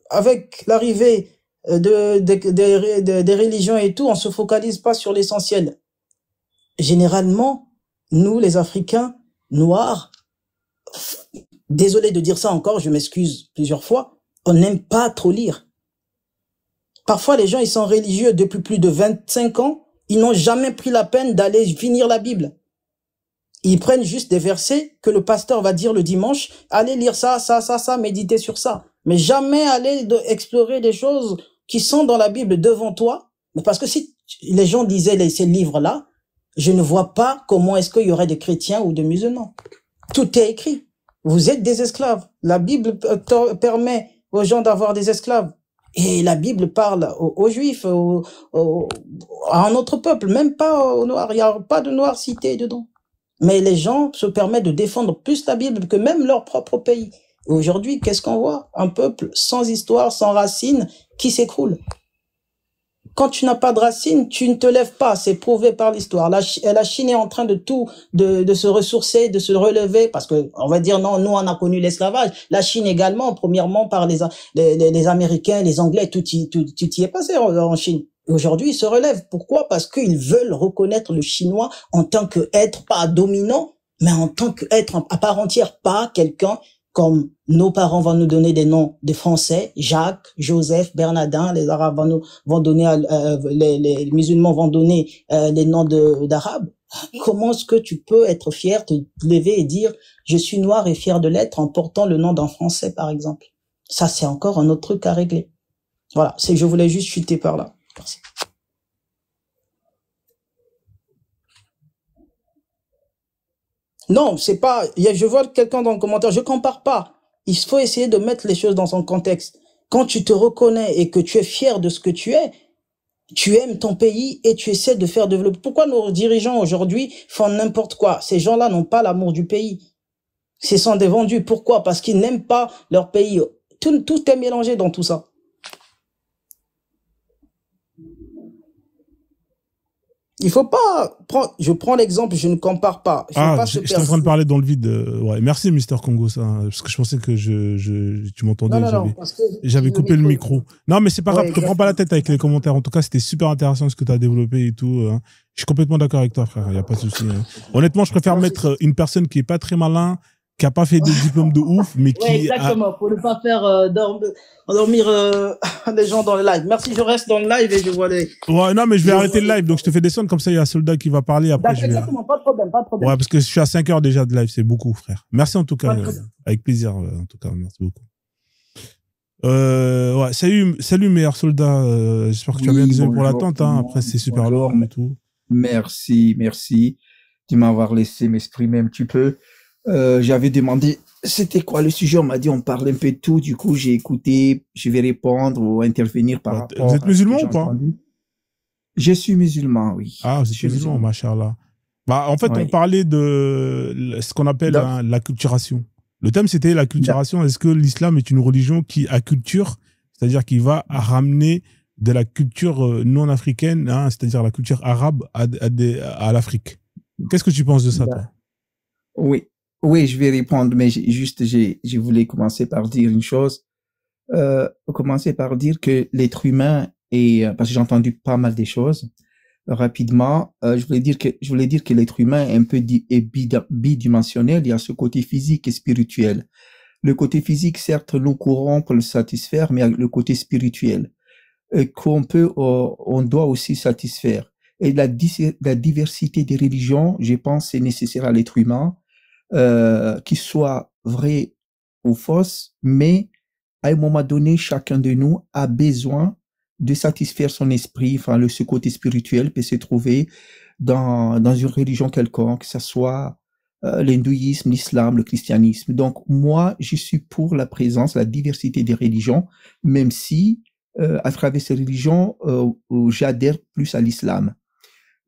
avec l'arrivée des religions et tout, on se focalise pas sur l'essentiel. Généralement, nous, les Africains noirs, désolé de dire ça encore, je m'excuse plusieurs fois, on n'aime pas trop lire. Parfois, les gens, ils sont religieux depuis plus de 25 ans, ils n'ont jamais pris la peine d'aller finir la Bible. Ils prennent juste des versets que le pasteur va dire le dimanche, allez lire ça, méditer sur ça. Mais jamais aller explorer des choses qui sont dans la Bible devant toi. Mais parce que si les gens disaient ces livres-là, je ne vois pas comment est-ce qu'il y aurait des chrétiens ou des musulmans. Tout est écrit. Vous êtes des esclaves. La Bible permet aux gens d'avoir des esclaves. Et la Bible parle aux Juifs, à un autre peuple, même pas aux Noirs. Il n'y a pas de Noirs cités dedans. Mais les gens se permettent de défendre plus la Bible que même leur propre pays. Aujourd'hui, qu'est-ce qu'on voit? Un peuple sans histoire, sans racines, qui s'écroule. Quand tu n'as pas de racines, tu ne te lèves pas. C'est prouvé par l'histoire. La Chine est en train de se ressourcer, de se relever, parce que on va dire non, nous on a connu l'esclavage. La Chine également, premièrement par les Américains, les Anglais, tout y est passé en Chine. Aujourd'hui, ils se relèvent. Pourquoi? Parce qu'ils veulent reconnaître le chinois en tant qu'être, pas dominant, mais en tant qu'être à part entière, pas quelqu'un comme nos parents vont nous donner des noms de Français, Jacques, Joseph, Bernardin, les Arabes vont donner, les musulmans vont donner les noms d'Arabes. Comment est-ce que tu peux être fier, te lever et dire je suis noir et fier de l'être en portant le nom d'un Français, par exemple? Ça, c'est encore un autre truc à régler. Voilà, je voulais juste chuter par là. Merci. Non, c'est pas, je vois quelqu'un dans le commentaire, je compare pas. Il faut essayer de mettre les choses dans son contexte. Quand tu te reconnais et que tu es fier de ce que tu es, tu aimes ton pays et tu essaies de faire développer. Pourquoi nos dirigeants aujourd'hui font n'importe quoi? Ces gens-là n'ont pas l'amour du pays. Ce sont des vendus. Pourquoi? Parce qu'ils n'aiment pas leur pays. Tout est mélangé dans tout ça. Il faut pas prendre, je prends l'exemple, je ne compare pas. J'étais en train de parler dans le vide. Ouais. Merci, Mister Congo, ça, parce que je pensais que tu m'entendais. J'avais coupé le micro. Non, mais c'est pas grave, ne te prends pas la tête avec les commentaires. En tout cas, c'était super intéressant ce que tu as développé et tout. Hein. Je suis complètement d'accord avec toi, frère. Il n'y a pas de souci. Hein. Honnêtement, je préfère mettre une personne qui est pas très malin, qui a pas fait de diplôme de ouf, mais qui exactement, pour ne pas faire endormir les gens dans le live. Merci, je reste dans le live et je vois les... Ouais, non, mais je vais arrêter le live, donc je te fais descendre, comme ça, il y a un soldat qui va parler, après je vais... Exactement, pas de problème. Ouais, parce que je suis à 5 heures déjà de live, c'est beaucoup, frère. Merci en tout cas, avec plaisir, en tout cas, merci beaucoup. Ouais, salut meilleur soldat, j'espère que tu as bien désolé pour l'attente, hein. Après c'est super lourd et tout. Merci de m'avoir laissé m'exprimer un petit peu. J'avais demandé c'était quoi le sujet, on m'a dit on parle un peu de tout, du coup j'ai écouté, je vais répondre ou intervenir par rapport. Vous êtes musulman ou pas? Je suis musulman, oui. Ah, vous êtes musulman, machallah. Bah en fait on parlait de ce qu'on appelle l'acculturation. Le thème c'était l'acculturation. Est-ce que l'islam est une religion qui acculture, c'est-à-dire qui va ramener de la culture non africaine, hein, c'est-à-dire la culture arabe à l'Afrique? Qu'est-ce que tu penses de ça, toi? Oui, je vais répondre, mais je voulais commencer par dire une chose. Commencer par dire que l'être humain parce que j'ai entendu pas mal des choses. Rapidement, je voulais dire que l'être humain est un peu bidimensionnel. Il y a ce côté physique et spirituel. Le côté physique, certes, nous courons pour le satisfaire, mais il y a le côté spirituel on doit aussi satisfaire. Et la diversité des religions, je pense, c'est nécessaire à l'être humain. Qu'il soit vrai ou fausse, mais à un moment donné, chacun de nous a besoin de satisfaire son esprit, enfin, ce côté spirituel peut se trouver dans une religion quelconque, que ce soit l'hindouisme, l'islam, le christianisme. Donc, moi, je suis pour la présence, la diversité des religions, même si, à travers ces religions, j'adhère plus à l'islam.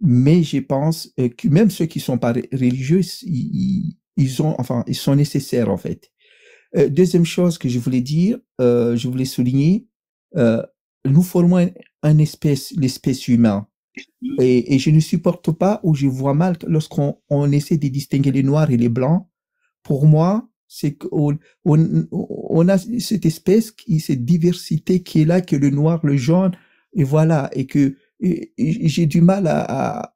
Mais je pense que même ceux qui sont pas religieux, ils sont nécessaires, en fait. Deuxième chose que je voulais dire, je voulais souligner, nous formons l'espèce humaine. Et je ne supporte pas ou je vois mal lorsqu'on essaie de distinguer les noirs et les blancs. Pour moi, c'est qu'on a cette espèce, cette diversité qui est là, que le noir, le jaune, et voilà, et que j'ai du mal à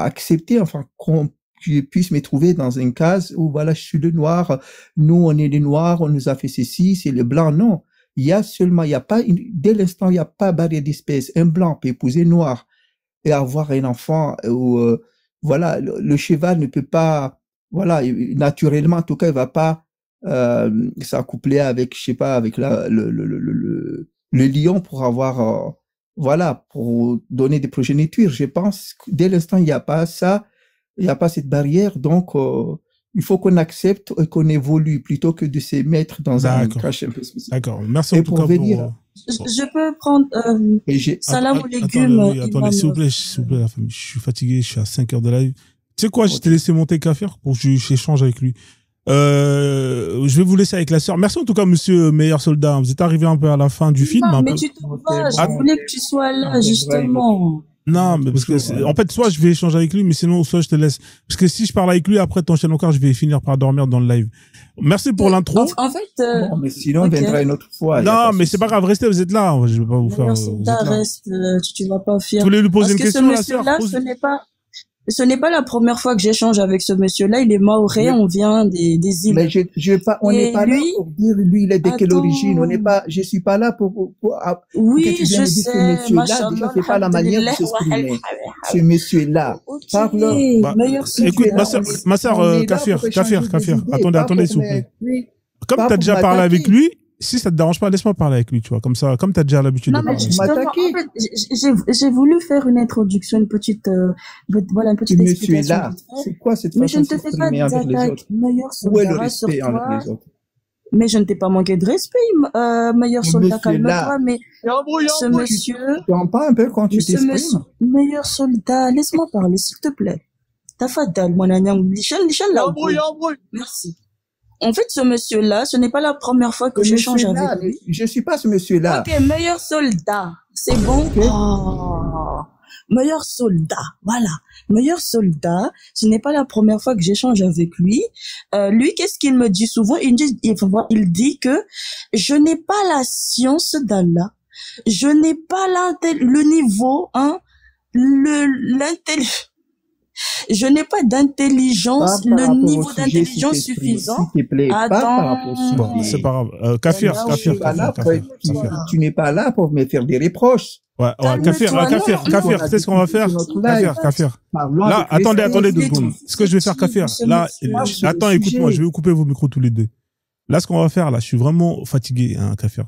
accepter, enfin, qu'on je puisse me trouver dans une case où voilà, je suis le noir, nous on est les noirs, on nous a fait ceci, c'est le blanc. Non, il y a pas dès l'instant il y a pas barrière d'espèce. Un blanc peut épouser noir et avoir un enfant où voilà, le cheval ne peut pas, voilà, naturellement en tout cas il va pas s'accoupler avec, je sais pas, avec le lion pour avoir voilà, pour donner des progénitures. Je pense que dès l'instant il n'y a pas ça. Il n'y a pas cette barrière, donc il faut qu'on accepte et qu'on évolue plutôt que de se mettre dans un crash un peu spécial. D'accord, merci en tout cas pour... Je peux prendre salam aux légumes. Attendez, s'il vous plaît, la famille, je suis fatigué, je suis à 5 heures de live. Tu sais quoi, je t'ai laissé monter Kafir pour que j'échange avec lui. Je vais vous laisser avec la sœur. Merci en tout cas, monsieur meilleur soldat. Vous êtes arrivé un peu à la fin du film. Non, mais tu te vas, je voulais que tu sois là, justement. Non, mais parce que, en fait, soit je vais échanger avec lui, mais sinon, soit je te laisse. Parce que si je parle avec lui, après, t'enchaînes encore, je vais finir par dormir dans le live. Merci pour l'intro. En fait, bon, mais sinon, on viendra une autre fois. Non, mais c'est pas grave, restez, vous êtes là. Je vais pas vous faire. Reste, tu vas pas fuir. Vous voulez lui poser une question, la sœur? Ce n'est pas la première fois que j'échange avec ce monsieur-là. Il est mahorais, on vient des îles. Mais on n'est pas là pour dire lui, il est de quelle origine. On n'est pas, je suis pas là pour oui, je sais. Ce monsieur-là, déjà, c'est pas la manière de s'exprimer. Ce monsieur-là. Écoute, ma sœur, Kafir. Attendez, s'il vous plaît. Comme t'as déjà parlé avec lui, si ça te dérange pas, laisse-moi parler avec lui, tu vois, comme ça, comme t'as déjà l'habitude de parler. J'ai voulu faire une introduction, une petite explication. Là, c'est quoi cette façon de s'exprimer avec les autres? Où est le respect avec les autres? Mais je ne t'ai pas manqué de respect, meilleur soldat, calme-toi, mais ce monsieur... Tu comprends pas un peu quand tu t'exprimes? Meilleur soldat, laisse-moi parler, s'il te plaît. Tafadal, mon agnam, merci. En fait, ce monsieur-là, ce n'est pas la première fois que j'échange avec lui. Je suis pas ce monsieur-là. Ok, meilleur soldat. C'est bon? Okay. Oh. Meilleur soldat. Voilà. Meilleur soldat. Ce n'est pas la première fois que j'échange avec lui. Lui, qu'est-ce qu'il me dit souvent? Il dit que je n'ai pas la science d'Allah. Je n'ai pas le niveau, l'intelligence. Je n'ai pas d'intelligence, le niveau d'intelligence suffisant. S'il te plaît, bon, c'est pas grave. Kafir. Tu n'es pas là pour me faire des reproches. Ouais, Kafir, tu sais ce qu'on va faire? Kafir. Là, attendez 2 secondes. Ce que je vais faire, Kafir, là, attends, écoute-moi, je vais vous couper vos micros tous les deux. Là, ce qu'on va faire, là, je suis vraiment fatigué, Kafir.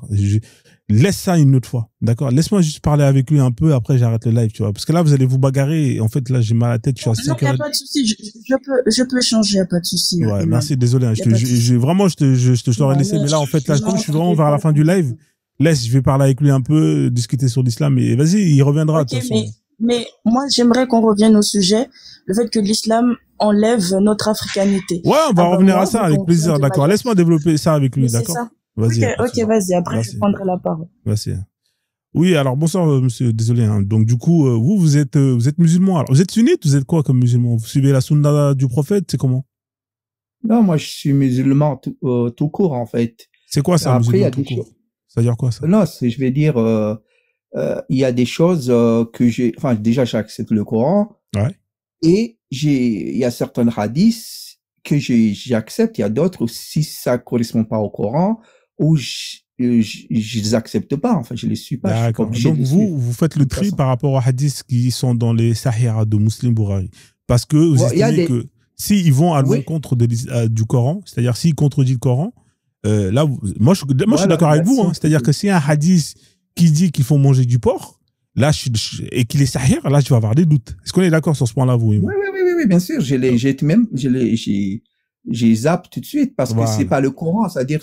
Laisse ça une autre fois, d'accord? Laisse-moi juste parler avec lui un peu, après j'arrête le live, tu vois. Parce que là, vous allez vous bagarrer, et en fait, là, j'ai mal à la tête, je suis à 5 heures. Non, y a pas de souci, je peux changer, y a pas de souci. Ouais, merci, désolé, je t'aurais laissé, mais là, en fait, là, comme je suis vraiment vers la fin du live, je vais parler avec lui un peu, discuter sur l'islam, et vas-y, il reviendra, de toute façon. Mais moi, j'aimerais qu'on revienne au sujet, le fait que l'islam enlève notre africanité. Ouais, on va revenir à ça avec plaisir, d'accord. Laisse-moi développer ça avec lui, d'accord? Vas-y. Ok, vas-y. Après, je prendrai la parole. Merci. Oui, alors bonsoir, monsieur. Désolé. Donc du coup, vous êtes musulman. Alors, vous êtes sunnite, vous êtes quoi comme musulman? Vous suivez la sunna du prophète, c'est comment? Non, moi, je suis musulman tout court, en fait. C'est quoi ça, musulman tout court? C'est-à-dire quoi ça? Non, je vais dire, il y a des choses que déjà, j'accepte le Coran. Ouais. Et il y a certains hadiths que j'accepte. Il y a d'autres, si ça correspond pas au Coran, ou je les accepte pas, enfin je les suis pas. D'accord. Donc vous faites le tri par rapport aux hadiths qui sont dans les Sahih de Muslim Bukhari, parce que vous estimez que s'ils vont à l'encontre du Coran, c'est-à-dire s'ils contredisent le Coran, là moi je suis d'accord avec vous, c'est-à-dire que s'il y a un hadith qui dit qu'il faut manger du porc, là et qu'il est Sahih, là je vais avoir des doutes. Est-ce qu'on est d'accord sur ce point-là, vous et moi? Oui, bien sûr, j'ai zappe tout de suite parce que c'est pas le Coran, c'est-à-dire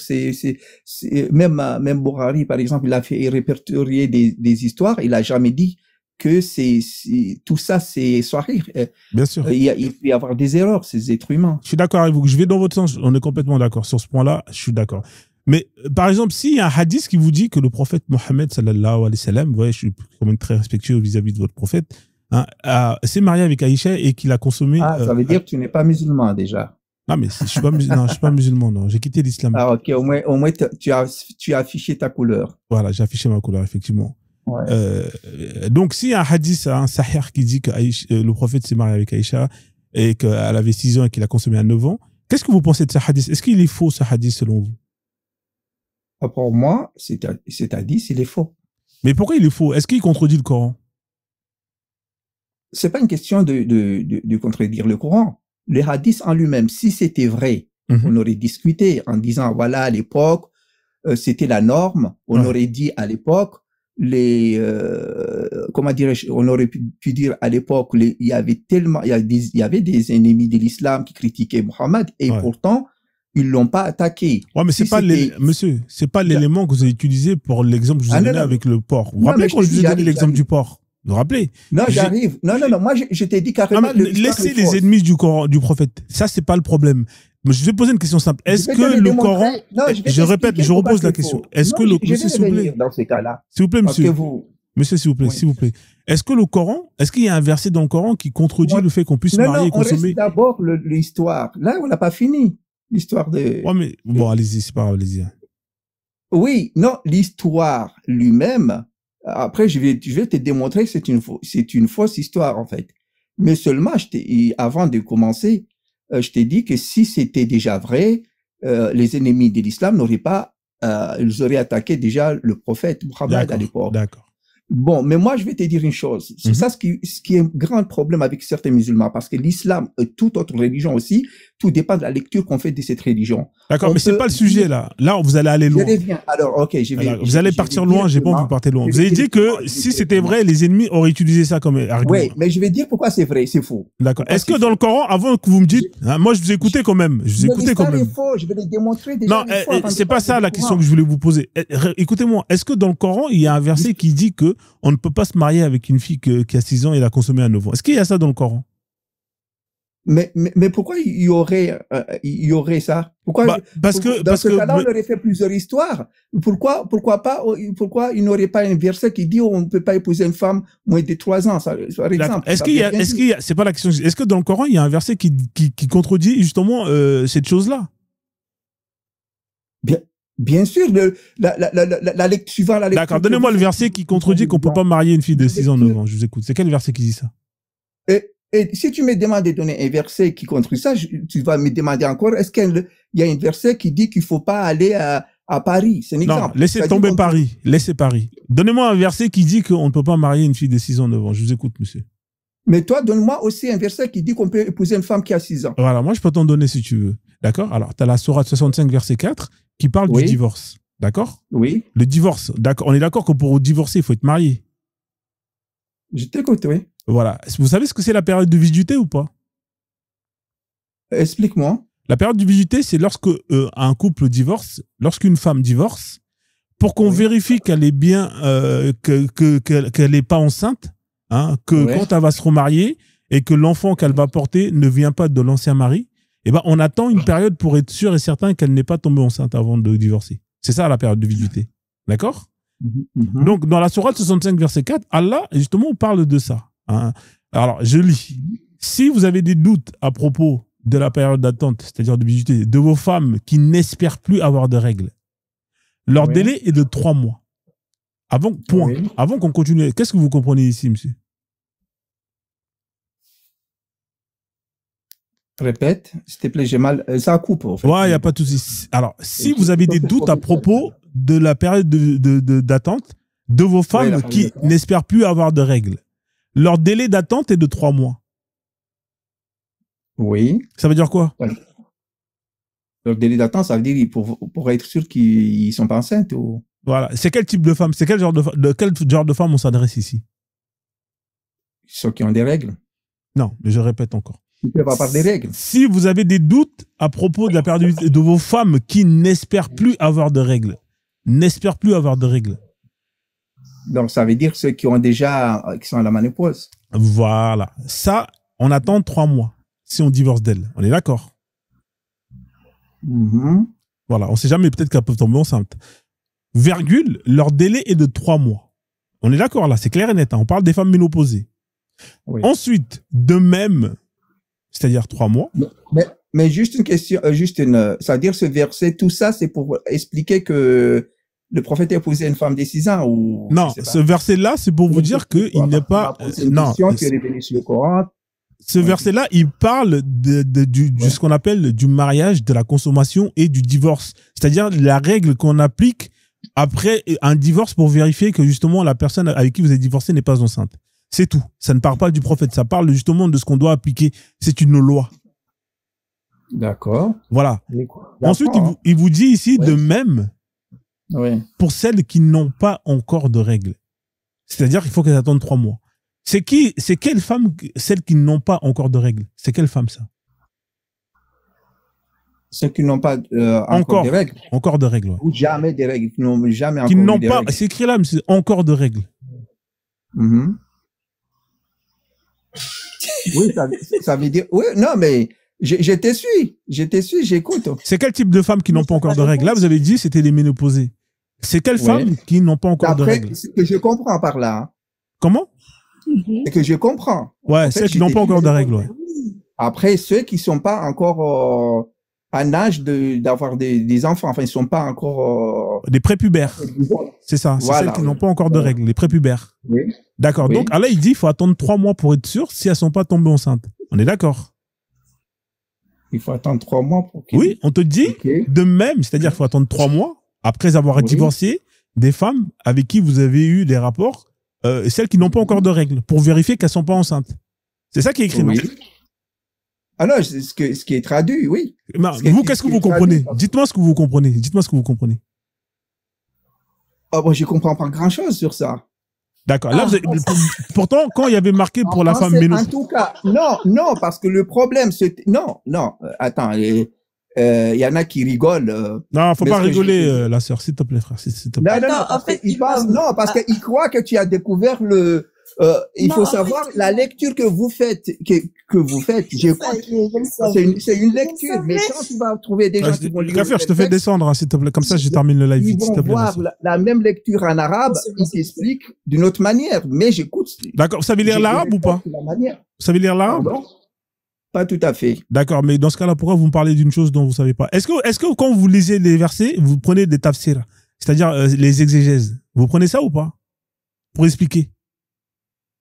même Bukhari par exemple, il a fait répertorier des histoires, il a jamais dit que tout ça c'est sahih. Bien sûr. Il peut y avoir des erreurs, ces êtres humains. Je suis d'accord avec vous, je vais dans votre sens, on est complètement d'accord sur ce point-là, je suis d'accord. Mais par exemple, s'il y a un hadith qui vous dit que le prophète Mohammed sallallahu alayhi wa sallam, vous voyez, je suis quand même très respectueux vis-à-vis de votre prophète, s'est marié avec Aïcha et qu'il a consommé. Ça veut dire que tu n'es pas musulman déjà. Non, mais je suis pas musulman, non. J'ai quitté l'islam. Ok, au moins, tu as affiché ta couleur. Voilà, j'ai affiché ma couleur, effectivement. Ouais. Donc, s'il y a un hadith, un sahih qui dit que le prophète s'est marié avec Aïcha et qu'elle avait 6 ans et qu'il a consommé à 9 ans, qu'est-ce que vous pensez de ce hadith? Est-ce qu'il est faux, ce hadith, selon vous? Pour moi, cet hadith, il est faux. Mais pourquoi il est faux? Est-ce qu'il contredit le Coran? C'est pas une question de contredire le Coran. Le hadith en lui-même, si c'était vrai, on aurait discuté en disant, voilà, à l'époque, c'était la norme. On aurait dit à l'époque, comment dirais-je, on aurait pu dire à l'époque, il y avait des ennemis de l'islam qui critiquaient Mohammed et pourtant, ils l'ont pas attaqué. Ouais, mais monsieur, c'est pas l'élément que vous avez utilisé pour l'exemple que je vous ai donné avec le porc. Vous vous rappelez quand je vous ai donné l'exemple du porc? Vous vous rappelez? Non, j'arrive. Non, moi, je t'ai dit carrément. Laissez les ennemis du Coran, du prophète. Ça, c'est pas le problème. Mais je vais poser une question simple. Est-ce que le Coran, je répète, je repose la question. Est-ce que le, s'il vous plaît, monsieur. Monsieur, s'il vous plaît, s'il vous plaît. Est-ce qu'il y a un verset dans le Coran qui contredit le fait qu'on puisse marier et consommer? On reste d'abord l'histoire. Là, on n'a pas fini. L'histoire de... Ouais, mais bon, allez-y, c'est pas grave, allez-y. Oui, non, l'histoire lui-même, après, je vais te démontrer que c'est une fausse histoire, en fait. Mais seulement, avant de commencer, je t'ai dit que si c'était déjà vrai, les ennemis de l'islam n'auraient pas, ils auraient attaqué déjà le prophète Mohammed à l'époque. D'accord. Bon, mais moi, je vais te dire une chose. C'est ça ce qui est un grand problème avec certains musulmans, parce que l'islam et toute autre religion aussi, tout dépend de la lecture qu'on fait de cette religion. D'accord, mais c'est pas le sujet, là. Là, vous allez aller loin. Je reviens. Alors, ok, vous allez partir loin, j'ai pas envie de partir loin. Vous avez dit que si c'était vrai, les ennemis auraient utilisé ça comme argument. Oui, mais je vais dire pourquoi c'est vrai, c'est faux. D'accord. Est-ce que dans le Coran, avant que vous me dites, moi, je vous écoutais quand même. Je vous écoutais quand même. C'est faux, je vais le démontrer déjà. Non, c'est pas ça la question que je voulais vous poser. Écoutez-moi, est-ce que dans le Coran, il y a un verset qui dit que on ne peut pas se marier avec une fille qui a 6 ans et l'a consommée à 9 ans? Est-ce qu'il y a ça dans le Coran? Mais pourquoi il y aurait ça? Pourquoi? Parce que dans ce cas-là, on aurait fait plusieurs histoires. Pourquoi il n'aurait pas un verset qui dit on ne peut pas épouser une femme moins de 3 ans, par exemple? Est-ce qu'il y a, c'est pas la question. Est-ce que dans le Coran, il y a un verset qui contredit justement cette chose-là? Bien sûr, la lecture suivant la lecture. D'accord, donnez-moi le verset qui contredit qu'on peut pas marier une fille de 6 ans, 9 ans. Je vous écoute. C'est quel verset qui dit ça? Et si tu me demandes de donner un verset qui contredit ça, tu vas me demander encore, est-ce qu'il y a un verset qui dit qu'il faut pas aller à Paris? C'est un exemple. Non, laissez tomber Paris. Laissez Paris. Donnez-moi un verset qui dit qu'on ne peut pas marier une fille de 6 ans, 9 ans. Je vous écoute, monsieur. Mais toi, donne-moi aussi un verset qui dit qu'on peut épouser une femme qui a 6 ans. Voilà, moi, je peux t'en donner si tu veux. D'accord? Alors, tu as la Sourate 65, verset 4, qui parle du divorce. D'accord? Oui. Le divorce. D'accord. On est d'accord que pour divorcer, il faut être marié. Je t'écoute, oui. Voilà. Vous savez ce que c'est la période de viduité ou pas? Explique-moi. La période de viduité, c'est lorsque un couple divorce, lorsqu'une femme divorce, pour qu'on vérifie qu'elle est bien, qu'elle n'est pas enceinte, hein, que quand elle va se remarier et que l'enfant qu'elle va porter ne vient pas de l'ancien mari, eh ben, on attend une période pour être sûr et certain qu'elle n'est pas tombée enceinte avant de divorcer. C'est ça la période de viduité. D'accord? Donc, dans la Sourate 65, verset 4, Allah, justement, parle de ça. Hein. Alors, je lis. Si vous avez des doutes à propos de la période d'attente, c'est-à-dire de viduité, de vos femmes qui n'espèrent plus avoir de règles, leur délai est de 3 mois. Avant qu'on continue. Qu'est-ce que vous comprenez ici, monsieur? Répète, s'il te plaît, j'ai mal. Ça coupe, en fait. Ouais, il n'y a pas de souci. Alors, si vous avez des doutes à propos de la période d'attente de vos femmes qui n'espèrent plus avoir de règles, leur délai d'attente est de 3 mois. Oui. Ça veut dire quoi? Leur délai d'attente, ça veut dire pour être sûr qu'ils ne sont pas enceintes ou... Voilà. C'est quel type de femme? C'est quel genre de femme on s'adresse ici? Ceux qui ont des règles. Non, mais je répète encore. Ils peuvent avoir des règles. Si vous avez des doutes à propos de la période de vos femmes qui n'espèrent plus avoir de règles, donc ça veut dire ceux qui sont à la ménopause. Voilà. Ça, on attend 3 mois si on divorce d'elle. On est d'accord? Voilà. On ne sait jamais, peut-être qu'elles peuvent tomber enceintes. Virgule, leur délai est de 3 mois. On est d'accord là, c'est clair et net. Hein. On parle des femmes ménopausées. Oui. Ensuite, de même, c'est-à-dire 3 mois. Mais juste une question, c'est-à-dire ce verset, tout ça, c'est pour expliquer que le prophète a épousé une femme de 6 ans ou... Non, ce verset-là, c'est pour vous dire qu'il n'est pas... Non, qui est révélée sur le Coran. Ce verset-là, il parle de ce qu'on appelle du mariage, de la consommation et du divorce. C'est-à-dire la règle qu'on applique après un divorce pour vérifier que justement la personne avec qui vous êtes divorcé n'est pas enceinte. C'est tout. Ça ne parle pas du prophète. Ça parle justement de ce qu'on doit appliquer. C'est une loi. D'accord. Voilà. Ensuite, il vous dit ici de même pour celles qui n'ont pas encore de règles. C'est-à-dire qu'il faut qu'elles attendent 3 mois. C'est quelle femme, celles qui n'ont pas encore de règles? C'est quelle femme ça? Ceux qui n'ont pas encore de règles. Encore de règles. Ouais. Ou jamais des règles. Qui n'ont jamais encore de règles. Règles. C'est écrit là, mais c'est encore de règles. Oui, ça veut dire... Oui, non, mais je te suis, j'écoute. C'est quel type de femmes qui n'ont pas encore de règles? Là, vous avez dit c'était les ménopausées. C'est quelles femmes qui n'ont pas encore de règles? Ce que je comprends par là. Hein. Comment? C'est que je comprends. Ouais, celles qui n'ont pas encore de règles, ouais. Après, ceux qui sont pas encore en âge d'avoir des enfants, enfin, ils sont pas encore... Des prépubères. C'est ça, c'est celles qui n'ont pas encore de règles, les prépubères. Oui. D'accord, donc Allah, il dit il faut attendre 3 mois pour être sûr si elles ne sont pas tombées enceintes. On est d'accord? Il faut attendre 3 mois pour... Oui, on te dit de même, c'est-à-dire qu'il faut attendre 3 mois après avoir divorcé des femmes avec qui vous avez eu des rapports, celles qui n'ont pas encore de règles, pour vérifier qu'elles ne sont pas enceintes. C'est ça qui est écrit, non? Ah non, c'est ce qui est traduit, oui. Vous, qu'est-ce que vous comprenez? Dites-moi ce que vous comprenez. Dites-moi ce que vous comprenez. Oh, bon, je comprends pas grand-chose sur ça. D'accord. Là, pourtant, quand il y avait marqué pour la femme ménopause... En tout cas, non, parce que le problème, c'est... Non, attends, il y en a qui rigolent. Non, faut pas rigoler, la sœur, s'il te plaît, frère. S'il te plaît. Non, en fait, parce qu'ils croient que tu as découvert le... il faut savoir la lecture que vous faites, c'est une lecture, mais quand tu vas trouver des gens qui vont lire, je te fais descendre, hein, s'il te plaît, comme ça je termine le live. Ils vont voir la même lecture en arabe, ils t'expliquent d'une autre manière, mais j'écoute. D'accord, vous savez lire l'arabe ou pas? Vous savez lire l'arabe? Pas tout à fait. D'accord, mais dans ce cas-là, pourquoi vous me parlez d'une chose dont vous savez pas? Est-ce que quand vous lisez les versets, vous prenez des tafsirs, c'est-à-dire les exégèses, vous prenez ça ou pas? Pour expliquer?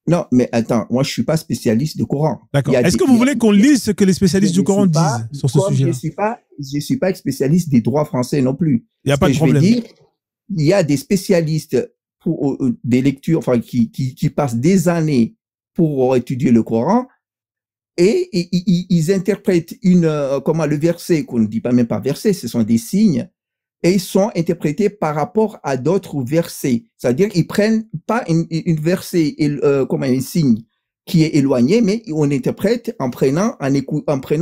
Non, mais attends, moi je suis pas spécialiste du Coran. D'accord. Est-ce que vous voulez qu'on lise ce que les spécialistes du Coran disent sur ce sujet? Je suis pas spécialiste des droits français non plus. Il n'y a pas de problème. Il y a des spécialistes pour des lectures, enfin qui passent des années pour étudier le Coran et ils interprètent le verset qu'on ne dit pas même pas verset, ce sont des signes. Et ils sont interprétés par rapport à d'autres versets. C'est-à-dire, ils prennent pas une verset, comme un signe qui est éloigné, mais on interprète en prenant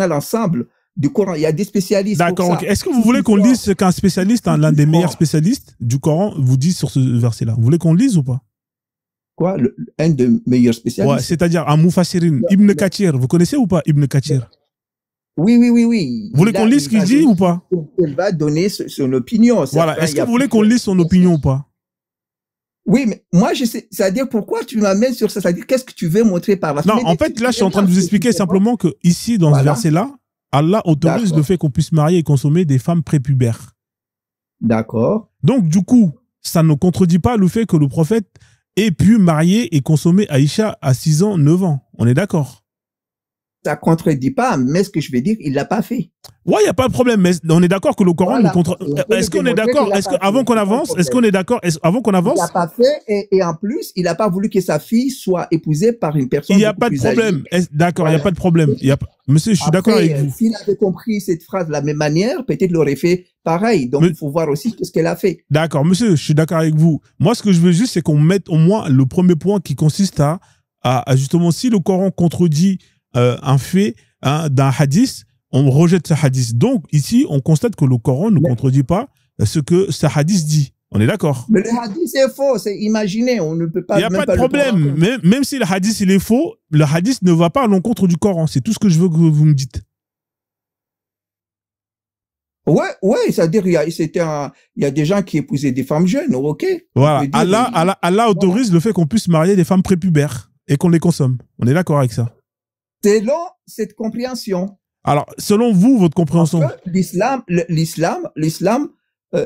l'ensemble du Coran. Il y a des spécialistes. D'accord. Okay. Est-ce que vous voulez qu'on lise ce qu'un spécialiste, l'un des meilleurs spécialistes du Coran, vous dit sur ce verset-là? Vous voulez qu'on lise ou pas? Quoi? Un des meilleurs spécialistes? Ouais, c'est-à-dire un Mufassirin, Ibn Kathir. Vous connaissez ou pas Ibn Kathir? Oui. Vous voulez qu'on lise ce qu'il dit ou pas? Il va donner son opinion. Voilà. Est-ce que vous voulez qu'on lise son opinion ou pas? Oui, mais moi, c'est-à-dire, pourquoi tu m'amènes sur ça? C'est-à-dire, qu'est-ce que tu veux montrer par la Non, en fait, là, je suis en train de vous expliquer simplement que ici, dans ce verset-là, Allah autorise le fait qu'on puisse marier et consommer des femmes prépubères. D'accord. Donc, du coup, ça ne contredit pas le fait que le prophète ait pu marier et consommer Aïcha à 6 ans, 9 ans. On est d'accord? Ça contredit pas, mais ce que je veux dire, il l'a pas fait. Ouais, il y a pas de problème, mais on est d'accord que le Coran nous contredit. Est-ce qu'on est d'accord? Avant qu'on avance, est-ce qu'on est d'accord? Avant qu'on avance? Il l'a pas fait et en plus, il a pas voulu que sa fille soit épousée par une personne. Il y a pas de problème. D'accord, il y a pas de problème. Monsieur, je suis d'accord avec vous. S'il avait compris cette phrase de la même manière, peut-être il aurait fait pareil. Donc il faut voir aussi ce qu'elle a fait. D'accord, monsieur, je suis d'accord avec vous. Moi, ce que je veux juste, c'est qu'on mette au moins le premier point qui consiste à justement, si le Coran contredit un fait d'un hadith, on rejette ce hadith. Donc ici, on constate que le Coran ne contredit pas ce que ce hadith dit. On est d'accord? Mais le hadith est faux, c'est imaginé, on ne peut pas... Il n'y a pas de problème. Même si le hadith il est faux, le hadith ne va pas à l'encontre du Coran. C'est tout ce que je veux que vous me dites. Ouais, c'est-à-dire il y a des gens qui épousaient des femmes jeunes, ok. Voilà, Allah autorise le fait qu'on puisse marier des femmes prépubères et qu'on les consomme. On est d'accord avec ça? Selon cette compréhension. Alors, selon vous, votre compréhension. L'islam,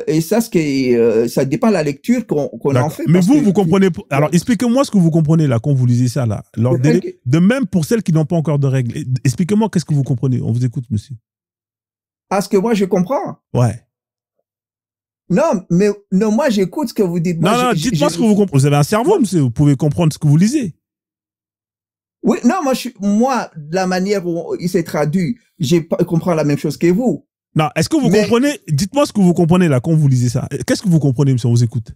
et ça, ça dépend de la lecture qu'on en fait. Mais vous comprenez. Alors, expliquez-moi ce que vous comprenez là, quand vous lisez ça là. De même pour celles qui n'ont pas encore de règles. Expliquez-moi qu'est-ce que vous comprenez. On vous écoute, monsieur. Ah, ce que moi je comprends. Ouais. Non, moi j'écoute ce que vous dites. Non, dites-moi ce que vous comprenez. Vous avez un cerveau, monsieur. Vous pouvez comprendre ce que vous lisez. Oui, non, moi, de la manière où il s'est traduit, je comprends la même chose que vous. Non, est-ce que vous comprenez? Dites-moi ce que vous comprenez là quand vous lisez ça. Qu'est-ce que vous comprenez, monsieur? On vous écoute.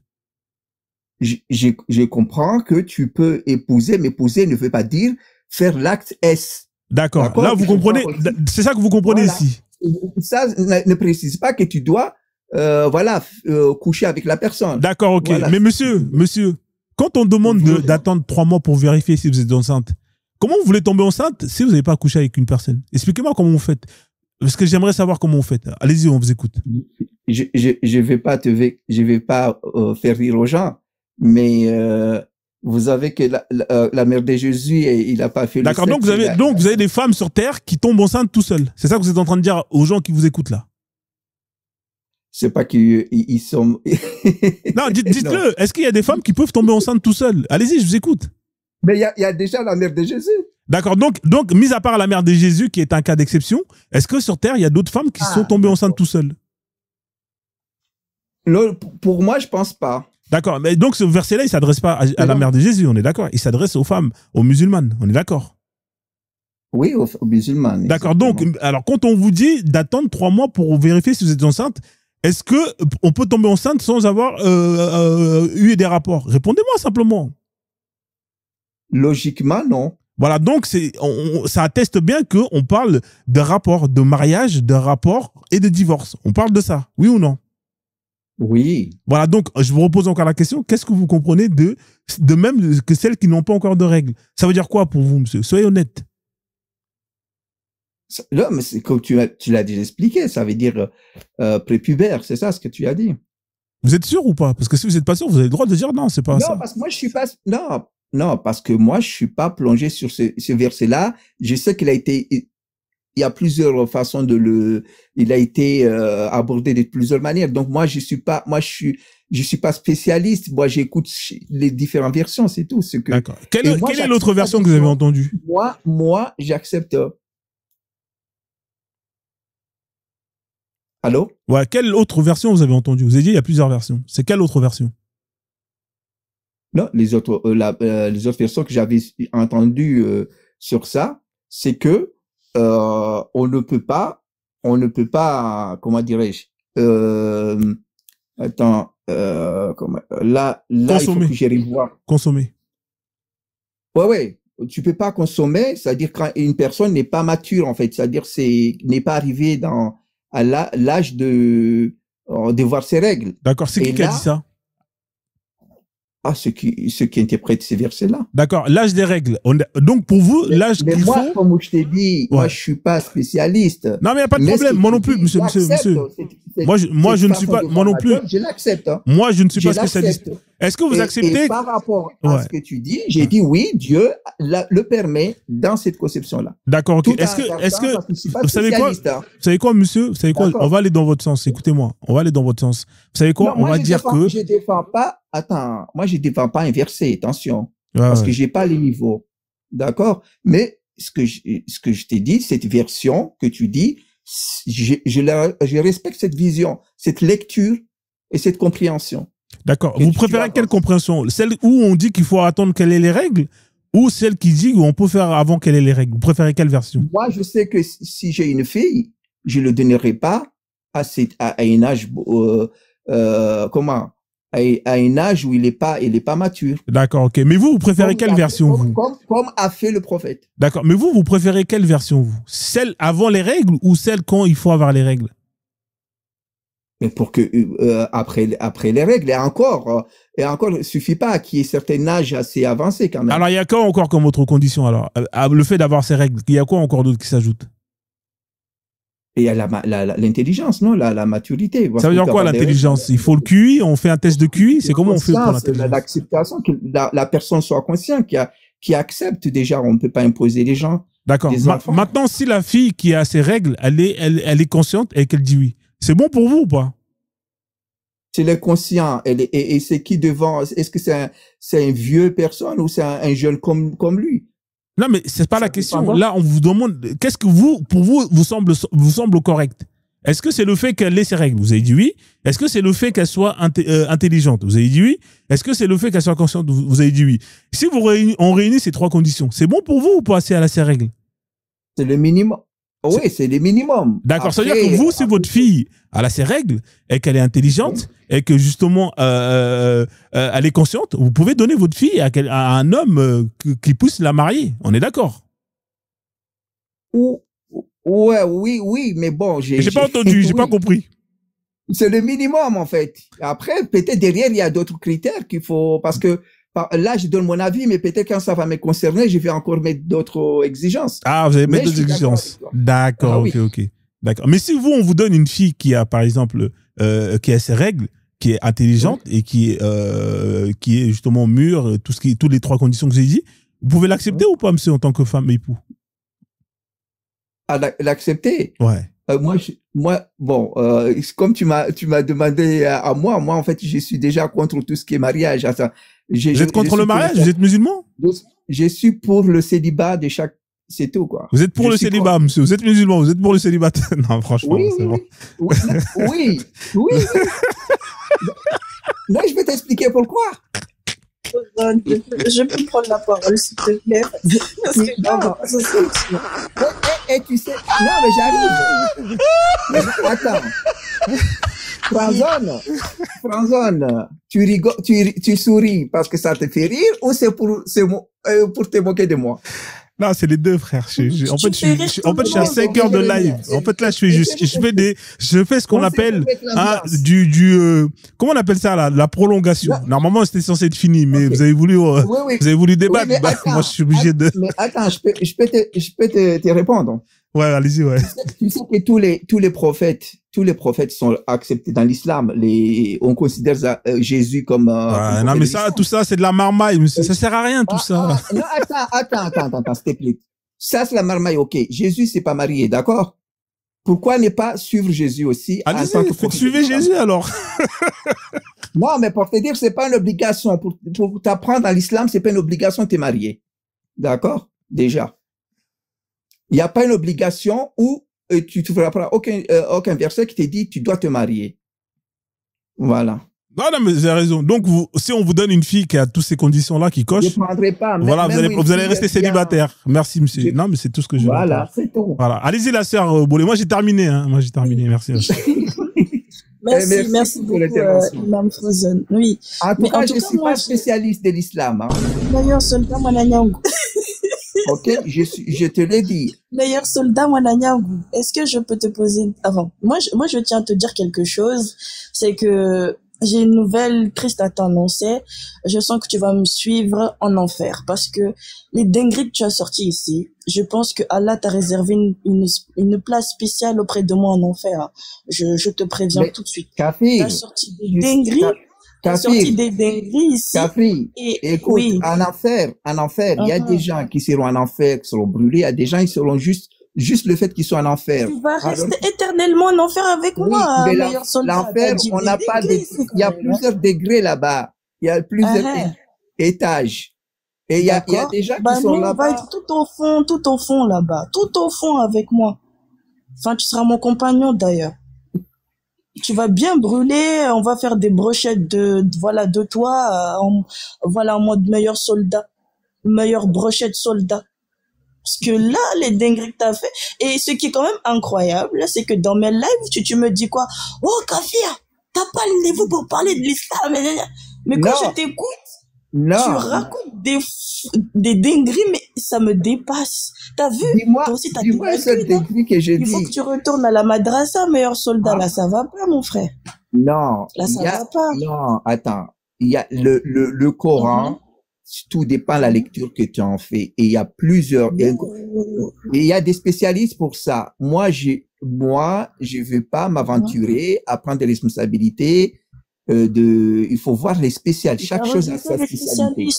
Je comprends que tu peux épouser, mais épouser ne veut pas dire faire l'acte S. D'accord. Là, vous comprenez. C'est ça que vous comprenez ici. Ça ne précise pas que tu dois, coucher avec la personne. D'accord, ok. Voilà. Mais monsieur, quand on demande d'attendre 3 mois pour vérifier si vous êtes enceinte, comment vous voulez tomber enceinte si vous n'avez pas couché avec une personne? Expliquez-moi comment vous faites. Parce que j'aimerais savoir comment vous faites. Allez-y, on vous écoute. Je vais pas faire rire aux gens, mais vous savez que la mère de Jésus, il a pas fait le sexe. D'accord, donc vous avez des femmes sur terre qui tombent enceintes tout seuls. C'est ça que vous êtes en train de dire aux gens qui vous écoutent là. C'est pas qu'ils sont. Non, dites-le. Est-ce qu'il y a des femmes qui peuvent tomber enceintes tout seules? Allez-y, je vous écoute. Mais il y a déjà la mère de Jésus. D'accord, donc, mis à part la mère de Jésus, qui est un cas d'exception, est-ce que sur Terre, il y a d'autres femmes qui sont tombées enceintes tout seules? Pour moi, je pense pas. D'accord, mais donc ce verset-là, il s'adresse pas à la mère de Jésus, on est d'accord. Il s'adresse aux femmes, aux musulmanes, on est d'accord. Oui, aux musulmanes. D'accord, donc, alors quand on vous dit d'attendre 3 mois pour vérifier si vous êtes enceinte, est-ce que on peut tomber enceinte sans avoir eu des rapports? Répondez-moi simplement. Logiquement, non. Voilà, donc ça atteste bien qu'on parle de rapport, de mariage, de rapport et de divorce. On parle de ça, oui ou non? Oui. Voilà, donc je vous repose encore la question. Qu'est-ce que vous comprenez de même que celles qui n'ont pas encore de règles? Ça veut dire quoi pour vous, monsieur? Soyez honnête. Là, mais c'est comme tu l'as déjà expliqué, ça veut dire prépubère, c'est ça ce que tu as dit. Vous êtes sûr ou pas? Parce que si vous n'êtes pas sûr, vous avez le droit de dire non, c'est pas ça. Non, parce que moi je suis pas. Non, parce que moi je suis pas plongé sur ce verset-là. Je sais qu'il a été. Il y a plusieurs façons il a été abordé de plusieurs manières. Donc moi je suis pas spécialiste. Moi j'écoute les différentes versions, c'est tout. D'accord. Quelle est l'autre version que vous avez entendue? Moi j'accepte. Allô? Ouais, quelle autre version vous avez entendue? Vous avez dit il y a plusieurs versions. C'est quelle autre version? Non, les autres versions que j'avais entendues sur ça, c'est que on ne peut pas, comment dirais-je, là, consommer. Il faut que j'aille voir. Consommer. Ouais, tu peux pas consommer, c'est-à-dire quand une personne n'est pas mature en fait, c'est-à-dire n'est pas arrivé à l'âge de voir ses règles. D'accord, c'est qui a dit ça? Ceux qui interprètent ces versets-là. D'accord, l'âge des règles. Donc pour vous, l'âge qu'il faut... Mais moi, comme je t'ai dit, moi je suis pas spécialiste. Non mais il n'y a pas de problème, moi non plus, monsieur. Moi je ne suis pas, moi non plus. Je l'accepte. Moi je ne suis pas spécialiste. Est-ce que vous acceptez... Et par rapport à ce que tu dis, j'ai dit oui, Dieu le permet dans cette conception-là. D'accord, ok. Est-ce que vous savez quoi? Vous savez quoi, monsieur? Vous savez quoi? On va aller dans votre sens. Écoutez-moi, on va aller dans votre sens. Vous savez quoi? On va dire que... Je défends pas. Attends, moi je défends pas un verset, attention, parce que j'ai pas les niveaux, d'accord. Mais ce que je t'ai dit, cette version que tu dis, je respecte cette vision, cette lecture et cette compréhension. D'accord. Vous préférez quelle compréhension? Celle où on dit qu'il faut attendre qu'elle ait les règles, ou celle qui dit qu'on peut faire avant qu'elle ait les règles? Vous préférez quelle version? Moi, je sais que si j'ai une fille, je le donnerai pas à un âge à un âge où il est pas mature. D'accord, ok. Mais vous préférez quelle version, vous? Comme a fait le prophète. D'accord. Mais vous préférez quelle version, vous? Celle avant les règles ou celle quand il faut avoir les règles? Mais pour que après les règles, et encore, il suffit pas qu'il y ait certain âge assez avancé quand même. Alors il y a quoi encore comme autre condition alors? Le fait d'avoir ces règles, il y a quoi encore d'autre qui s'ajoute? Et il y a l'intelligence, non? La maturité. Ça veut dire quoi l'intelligence? Il faut le QI, on fait un test de QI, c'est comment on fait pour l'intelligence? L'acceptation, que la personne soit consciente, qui accepte déjà, on ne peut pas imposer les gens. D'accord. Maintenant, si la fille qui a ses règles, elle est consciente et qu'elle dit oui, c'est bon pour vous ou pas? Si elle est consciente, et c'est qui devant? Est-ce que c'est un vieux personne ou c'est un jeune comme lui? Non, mais c'est pas la question. Là, on vous demande, qu'est-ce que pour vous semble correct? Est-ce que c'est le fait qu'elle ait ses règles? Vous avez dit oui. Est-ce que c'est le fait qu'elle soit intelligente? Vous avez dit oui. Est-ce que c'est le fait qu'elle soit consciente? Vous avez dit oui. Si on réunit ces 3 conditions, c'est bon pour vous ou pas si elle a ses règles? C'est le minimum. Oui, c'est le minimum. D'accord, ça veut dire que vous, si votre fille elle a ses règles et qu'elle est intelligente et que justement elle est consciente, vous pouvez donner votre fille à un homme qui puisse la marier. On est d'accord? Ouais, oui, mais bon, j'ai pas entendu, j'ai pas compris. C'est le minimum en fait. Après, peut-être derrière il y a d'autres critères qu'il faut, parce que là, je donne mon avis, mais peut-être quand ça va me concerner, je vais encore mettre d'autres exigences. Ah, vous allez mettre d'autres exigences. D'accord, ok. D'accord. Mais si on vous donne une fille qui a, par exemple, qui a ses règles, qui est intelligente et qui est justement mûre, toutes les 3 conditions que j'ai dit, vous pouvez l'accepter ou pas, monsieur, en tant que femme époux? L'accepter? Ouais. Bon, comme tu m'as demandé à moi, en fait, je suis déjà contre tout ce qui est mariage. Attends, vous êtes contre le mariage? Vous êtes musulman? Je suis pour le célibat de chaque, c'est tout, quoi. Vous êtes pour le célibat, monsieur. Vous êtes musulman, vous êtes pour le célibat. Non, franchement, c'est bon. Oui. Là, je vais t'expliquer pourquoi. Je peux prendre la parole, s'il te plaît. Parce que tu sais, non, mais j'arrive. Attends. Franzone, tu rigoles, tu souris parce que ça te fait rire ou c'est pour te moquer de moi? Non, c'est les deux, frère. En fait, je suis à 5 heures de live. En fait, là, je fais ce qu'on appelle, comment on appelle ça, la prolongation. Normalement, c'était censé être fini, mais vous avez voulu débattre. Oui, attends, moi, je suis obligé de. Mais attends, je peux te répondre. Ouais, allez-y, ouais. Tu sais que tous les prophètes sont acceptés dans l'islam. On considère Jésus comme. Non, mais tout ça, c'est de la marmaille. Ça sert à rien, tout ça. Non, attends, s'il te plaît. Ça, c'est la marmaille, ok. Jésus, c'est pas marié, d'accord? Pourquoi ne pas suivre Jésus aussi? Allez-y, suivez Jésus, alors. Non, mais pour te dire, c'est pas une obligation. Pour t'apprendre dans l'islam, c'est pas une obligation de te marier. D'accord? Déjà. Il n'y a pas une obligation où tu ne feras pas aucun verset qui te dit tu dois te marier. Voilà. Non, mais vous avez raison. Donc, si on vous donne une fille qui a toutes ces conditions-là, qui coche, je ne prendrai pas. Voilà, vous allez rester célibataire. Merci, monsieur. Non, mais c'est tout ce que je veux. Voilà, c'est tout. Voilà. Allez-y, la sœur Boulé. Moi, j'ai terminé. Merci. Merci beaucoup, Imam Frozen. Oui. En tout cas, je ne suis pas spécialiste de l'islam. Meilleur soldat, Mwananyangou. Ok, je te l'ai dit. Meilleur soldat, Mwananyangou. Est-ce que je peux te poser avant? Moi, je tiens à te dire quelque chose. C'est que j'ai une nouvelle triste à t'annoncer. Je sens que tu vas me suivre en enfer parce que les dingueries que tu as sorties ici, je pense que Allah t'a réservé une place spéciale auprès de moi en enfer. Je te préviens tout de suite. Kafi, t'as sorti des dingueries. T'as sorti des dingueries ici. Kafi, écoute, oui. en enfer, il y a des gens qui seront en enfer, qui seront brûlés. Il y a des gens qui seront juste le fait qu'ils soient en enfer. Tu vas rester éternellement en enfer avec moi, meilleur soldat. L'enfer, on n'a pas il y a plusieurs degrés là-bas. Il y a plusieurs étages. Et il y a des gens qui sont là-bas. On va être tout au fond là-bas. Tout au fond avec moi. Enfin, tu seras mon compagnon d'ailleurs. Tu vas bien brûler, on va faire des brochettes de toi, en mode meilleur soldat. Meilleure brochette soldat. Parce que là, les dingueries que t'as fait, et ce qui est quand même incroyable, c'est que dans mes lives, tu me dis quoi? Oh, Kafia, t'as pas le niveau pour parler de l'islam. Mais quand je t'écoute, tu racontes des dingueries, mais ça me dépasse. T'as vu? Toi aussi, t'as cette dinguerie que j'ai dit. Il faut que tu retournes à la madrasa, meilleur soldat. Là, ça va pas, mon frère. Non. Là, ça va pas. Non, attends. Il y a le Coran. Tout dépend de la lecture que tu en fais. Et il y a plusieurs, et il y a des spécialistes pour ça. Moi, je veux pas m'aventurer à prendre des responsabilités, il faut voir les spécialistes. Chaque chose a sa spécialité.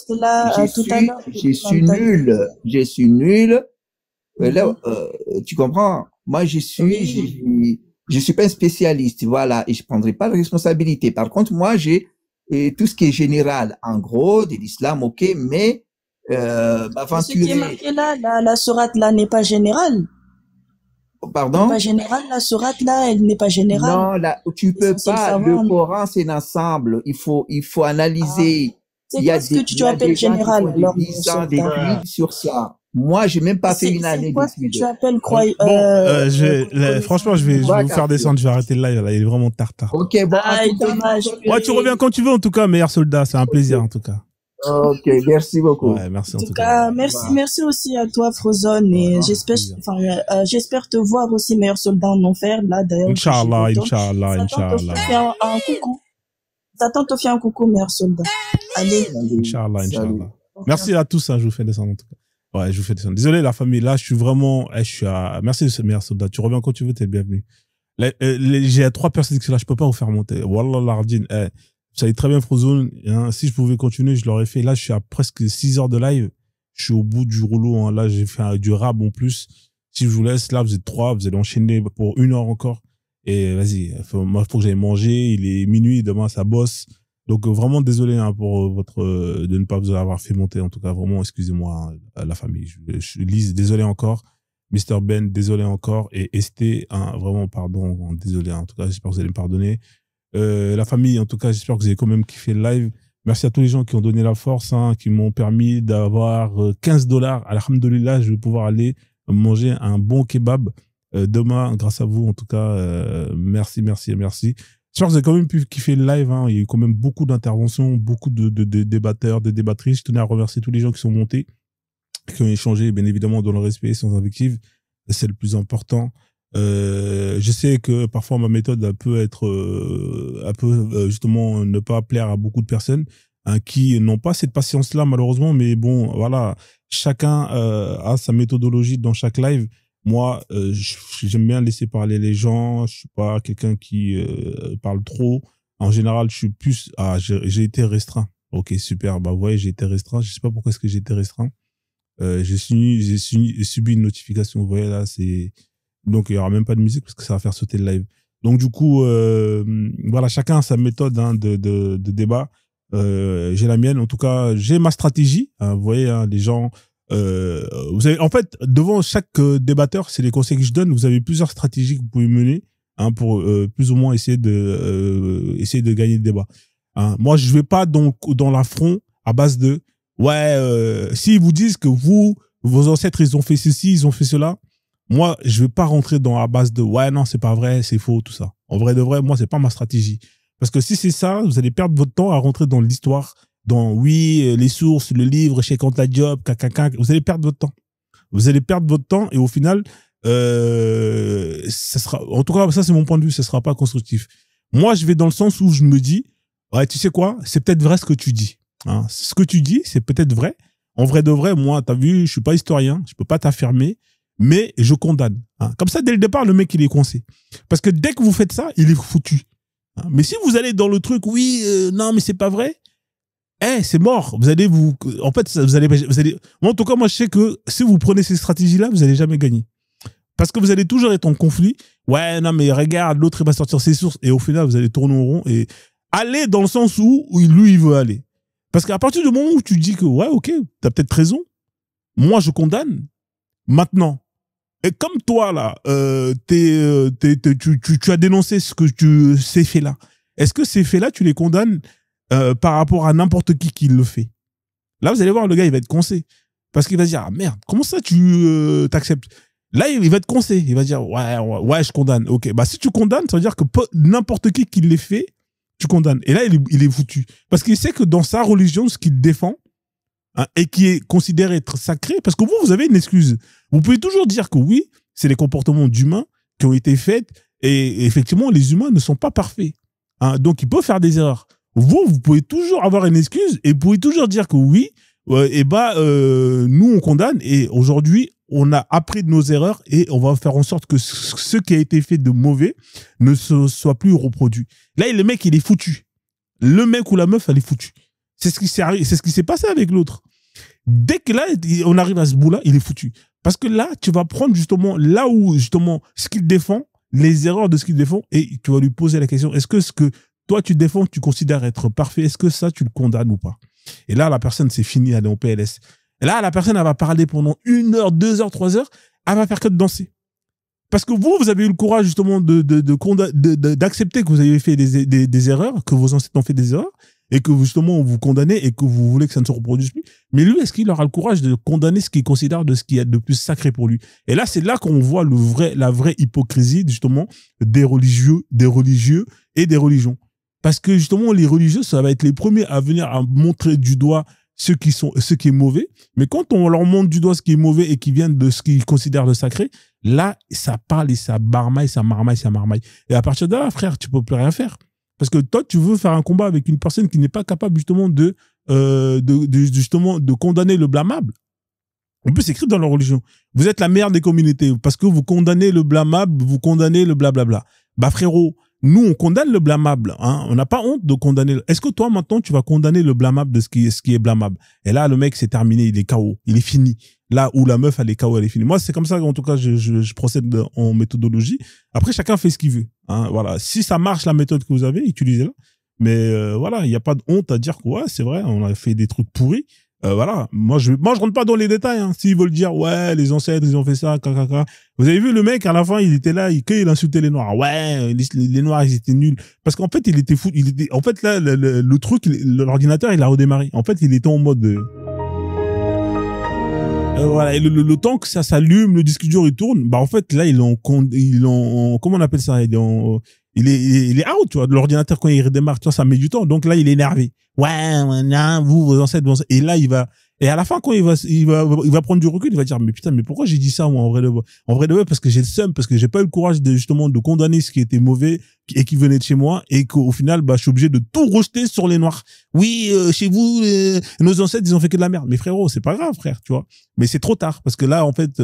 Je suis nul. Là, tu comprends? Moi, je suis pas un spécialiste, voilà, et je prendrai pas de responsabilité. Par contre, moi, et tout ce qui est général, en gros, de l'islam, ok, mais m'aventurer. Ce qui est marqué là, la sourate là n'est pas générale. Pardon? Pas générale, la sourate là, elle n'est pas générale. Non, là, tu peux pas. Le Coran, c'est un ensemble. Il faut analyser. C'est ce que tu appelles général, alors. Des livres sur ça. Moi, j'ai même pas fait une année d'études. C'est quoi que tu appelles franchement, je vais vous faire descendre, je vais arrêter le live, là, il est vraiment tard. Ok, bon. Dommage. Ouais, tu reviens quand tu veux, en tout cas, meilleur soldat, c'est un plaisir, en tout cas. Ok, merci beaucoup. Ouais, merci en tout cas. Merci aussi à toi, Frozen, et j'espère te voir aussi, meilleur soldat en enfer, là, d'ailleurs. Inch'Allah. T'attends te faire un coucou, meilleur soldat. Allez. Inch'Allah. Merci à tous, je vous fais descendre, en tout cas. Ouais, je vous fais descendre. Désolé, la famille, là, je suis vraiment, je suis à, merci, meilleur soldat. Tu reviens quand tu veux, t'es bienvenu. J'ai 3 personnes qui sont là, je peux pas vous faire monter. Wallah, l'ardine. Vous savez très bien, Frozone, hein, si je pouvais continuer, je l'aurais fait. Là, je suis à presque 6 heures de live. Je suis au bout du rouleau, hein. Là, j'ai fait du rab en plus. Si je vous laisse, là, vous êtes 3, vous allez enchaîner pour 1 heure encore. Et vas-y, moi, faut que j'aille manger. Il est minuit, demain, ça bosse. Donc, vraiment désolé, hein, pour de ne pas vous avoir fait monter. En tout cas, vraiment, excusez-moi, hein, la famille. Je lise, désolé encore. Mr. Ben, désolé encore. Et ST, hein, vraiment, pardon, désolé. Hein. En tout cas, j'espère que vous allez me pardonner. La famille, en tout cas, j'espère que vous avez quand même kiffé le live. Merci à tous les gens qui ont donné la force, hein, qui m'ont permis d'avoir $15. Alhamdulillah, je vais pouvoir aller manger un bon kebab demain, grâce à vous. En tout cas, merci. J'espère que vous avez quand même pu kiffer le live. Hein. Il y a eu quand même beaucoup d'interventions, beaucoup de débatteurs, de débattrices. Je tenais à remercier tous les gens qui sont montés, qui ont échangé, bien évidemment, dans le respect, sans invective. C'est le plus important. Je sais que parfois ma méthode peut être justement ne pas plaire à beaucoup de personnes, hein, qui n'ont pas cette patience-là malheureusement, mais bon, voilà, chacun a sa méthodologie dans chaque live. Moi, j'aime bien laisser parler les gens. Je suis pas quelqu'un qui parle trop. En général, je suis plus j'ai été restreint. Ok, super. Bah, vous voyez, j'ai été restreint. Je sais pas pourquoi est-ce que j'ai été restreint. J'ai subi une notification. Vous voyez là, c'est donc il y aura même pas de musique parce que ça va faire sauter le live. Donc du coup, voilà, chacun a sa méthode, hein, de débat. J'ai la mienne. En tout cas, j'ai ma stratégie. Hein, vous voyez, hein, les gens. Vous avez, en fait, devant chaque débatteur, c'est les conseils que je donne. Vous avez plusieurs stratégies que vous pouvez mener, hein, pour plus ou moins essayer de gagner le débat. Hein. Moi, je vais pas dans l'affront à base de s'ils vous disent que vos ancêtres, ils ont fait ceci, ils ont fait cela. Moi, je vais pas rentrer dans la base de non, c'est pas vrai, c'est faux, tout ça. En vrai de vrai, moi, c'est pas ma stratégie. Parce que si c'est ça, vous allez perdre votre temps à rentrer dans l'histoire, dans les sources, le livre, chez Anta Diop, vous allez perdre votre temps. Vous allez perdre votre temps et au final, ça sera, en tout cas, ça c'est mon point de vue, ça sera pas constructif. Moi, je vais dans le sens où je me dis, tu sais quoi, c'est peut-être vrai ce que tu dis. Hein. Ce que tu dis, c'est peut-être vrai. En vrai de vrai, moi, t'as vu, je suis pas historien, je peux pas t'affirmer, mais je condamne. Hein. Comme ça, dès le départ, le mec, il est coincé. Parce que dès que vous faites ça, il est foutu. Hein. Mais si vous allez dans le truc, non, mais c'est pas vrai, c'est mort. Vous allez en fait, vous allez, moi, en tout cas, moi, je sais que si vous prenez ces stratégies-là, vous allez jamais gagner. Parce que vous allez toujours être en conflit. Non, mais regarde, l'autre, il va sortir ses sources. Et au final, vous allez tourner en rond et aller dans le sens où lui, il veut aller. Parce qu'à partir du moment où tu dis que, ok, t'as peut-être raison. Moi, je condamne. Maintenant. Et comme toi, là, tu as dénoncé ces faits-là. Est-ce que ces faits-là, tu les condamnes par rapport à n'importe qui le fait? Là, vous allez voir, le gars, il va être coincé. Parce qu'il va se dire, merde, comment ça tu t'acceptes? Là, il va être coincé. Il va dire, ouais, je condamne. Ok, bah si tu condamnes, ça veut dire que n'importe qui les fait, tu condamnes. Et là, il est foutu. Parce qu'il sait que dans sa religion, ce qu'il défend, hein, et qui est considéré être sacré, parce que vous avez une excuse. Vous pouvez toujours dire que oui, c'est les comportements d'humains qui ont été faits, et effectivement, les humains ne sont pas parfaits. Hein, donc, ils peuvent faire des erreurs. Vous pouvez toujours avoir une excuse, et vous pouvez toujours dire que oui, nous, on condamne, et aujourd'hui, on a appris de nos erreurs, et on va faire en sorte que ce qui a été fait de mauvais ne soit plus reproduit. Là, le mec, il est foutu. Le mec ou la meuf, elle est foutue. C'est ce qui s'est passé avec l'autre. Dès que là, on arrive à ce bout-là, il est foutu. Parce que là, tu vas prendre justement là où, justement, ce qu'il défend, les erreurs de ce qu'il défend, et tu vas lui poser la question, est-ce que ce que toi, tu défends, tu considères être parfait, est-ce que ça, tu le condamnes ou pas? Et là, la personne, c'est fini, elle est en PLS. Et là, la personne, elle va parler pendant 1 heure, 2 heures, 3 heures, elle va faire que de danser. Parce que vous avez eu le courage, justement, d'accepter que vous avez fait des erreurs, que vos ancêtres ont fait des erreurs, et que justement vous condamnez et que vous voulez que ça ne se reproduise plus. Mais lui, est-ce qu'il aura le courage de condamner ce qu'il considère de ce qui est de plus sacré pour lui? Et là, c'est là qu'on voit la vraie hypocrisie, justement, des religieux et des religions. Parce que justement, les religieux, ça va être les premiers à venir à montrer du doigt ce qui est mauvais. Mais quand on leur montre du doigt ce qui est mauvais et qui vient de ce qu'ils considèrent de sacré, là, ça parle et ça marmaille. Et à partir de là, frère, tu peux plus rien faire. Parce que toi, tu veux faire un combat avec une personne qui n'est pas capable justement de condamner le blâmable. En plus, c'est écrit dans leur religion. Vous êtes la mère des communautés parce que vous condamnez le blâmable, vous condamnez le blablabla. Bah frérot, nous on condamne le blâmable. Hein. On n'a pas honte de condamner. Est-ce que toi maintenant tu vas condamner le blâmable de ce qui est blâmable? Et là le mec c'est terminé, il est KO, il est fini. Là où la meuf elle est KO, elle est finie. Moi c'est comme ça en tout cas je procède en méthodologie. Après chacun fait ce qu'il veut. Hein. Voilà. Si ça marche la méthode que vous avez, utilisez-la. Mais voilà, il n'y a pas de honte à dire que ouais c'est vrai, on a fait des trucs pourris. Voilà, moi je rentre pas dans les détails. Hein. S'ils veulent dire ouais les ancêtres ils ont fait ça, caca. Vous avez vu le mec à la fin il était là, il insultait les noirs. Ouais les noirs ils étaient nuls parce qu'en fait il était fou. En fait là le truc l'ordinateur il a redémarré. En fait il était en mode voilà et le temps que ça s'allume, le disque dur il tourne. Bah en fait là ils ont comment on appelle ça, il est out, tu vois, de l'ordinateur quand il redémarre, tu vois, ça met du temps. Donc là, il est énervé. Ouais, non, vos ancêtres, et là, et à la fin, quand il va prendre du recul, il va dire, mais putain, mais pourquoi j'ai dit ça, moi, en vrai de vrai, parce que j'ai le seum, parce que j'ai pas eu le courage justement de condamner ce qui était mauvais et qui venait de chez moi, et qu'au final, bah, je suis obligé de tout rejeter sur les noirs. Oui, chez vous, nos ancêtres, ils ont fait que de la merde. Mais frérot, c'est pas grave, frère, tu vois. Mais c'est trop tard, parce que là, en fait,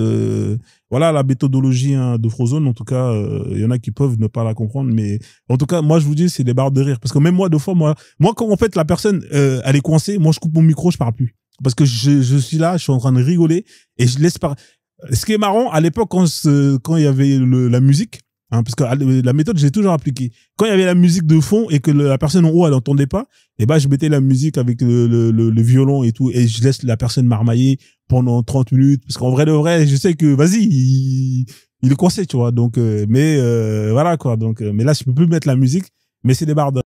voilà, la méthodologie hein, de Frozone, en tout cas, il y en a qui peuvent ne pas la comprendre, mais en tout cas, moi, je vous dis, c'est des barres de rire. Parce que même moi, deux fois, moi, quand en fait, la personne, elle est coincée, moi, je coupe mon micro, je parle plus. Parce que je suis là, je suis en train de rigoler, et je laisse parler. Ce qui est marrant, à l'époque, quand il y avait la musique, hein, parce que la méthode, j'ai toujours appliqué. Quand il y avait la musique de fond et que la personne en haut, elle entendait pas, et ben, je mettais la musique avec le violon et tout, et je laisse la personne marmailler pendant 30 minutes, parce qu'en vrai de vrai, je sais que, vas-y, il est coincé, tu vois, donc, mais, voilà, quoi, donc, mais là, je peux plus mettre la musique, mais c'est des barres de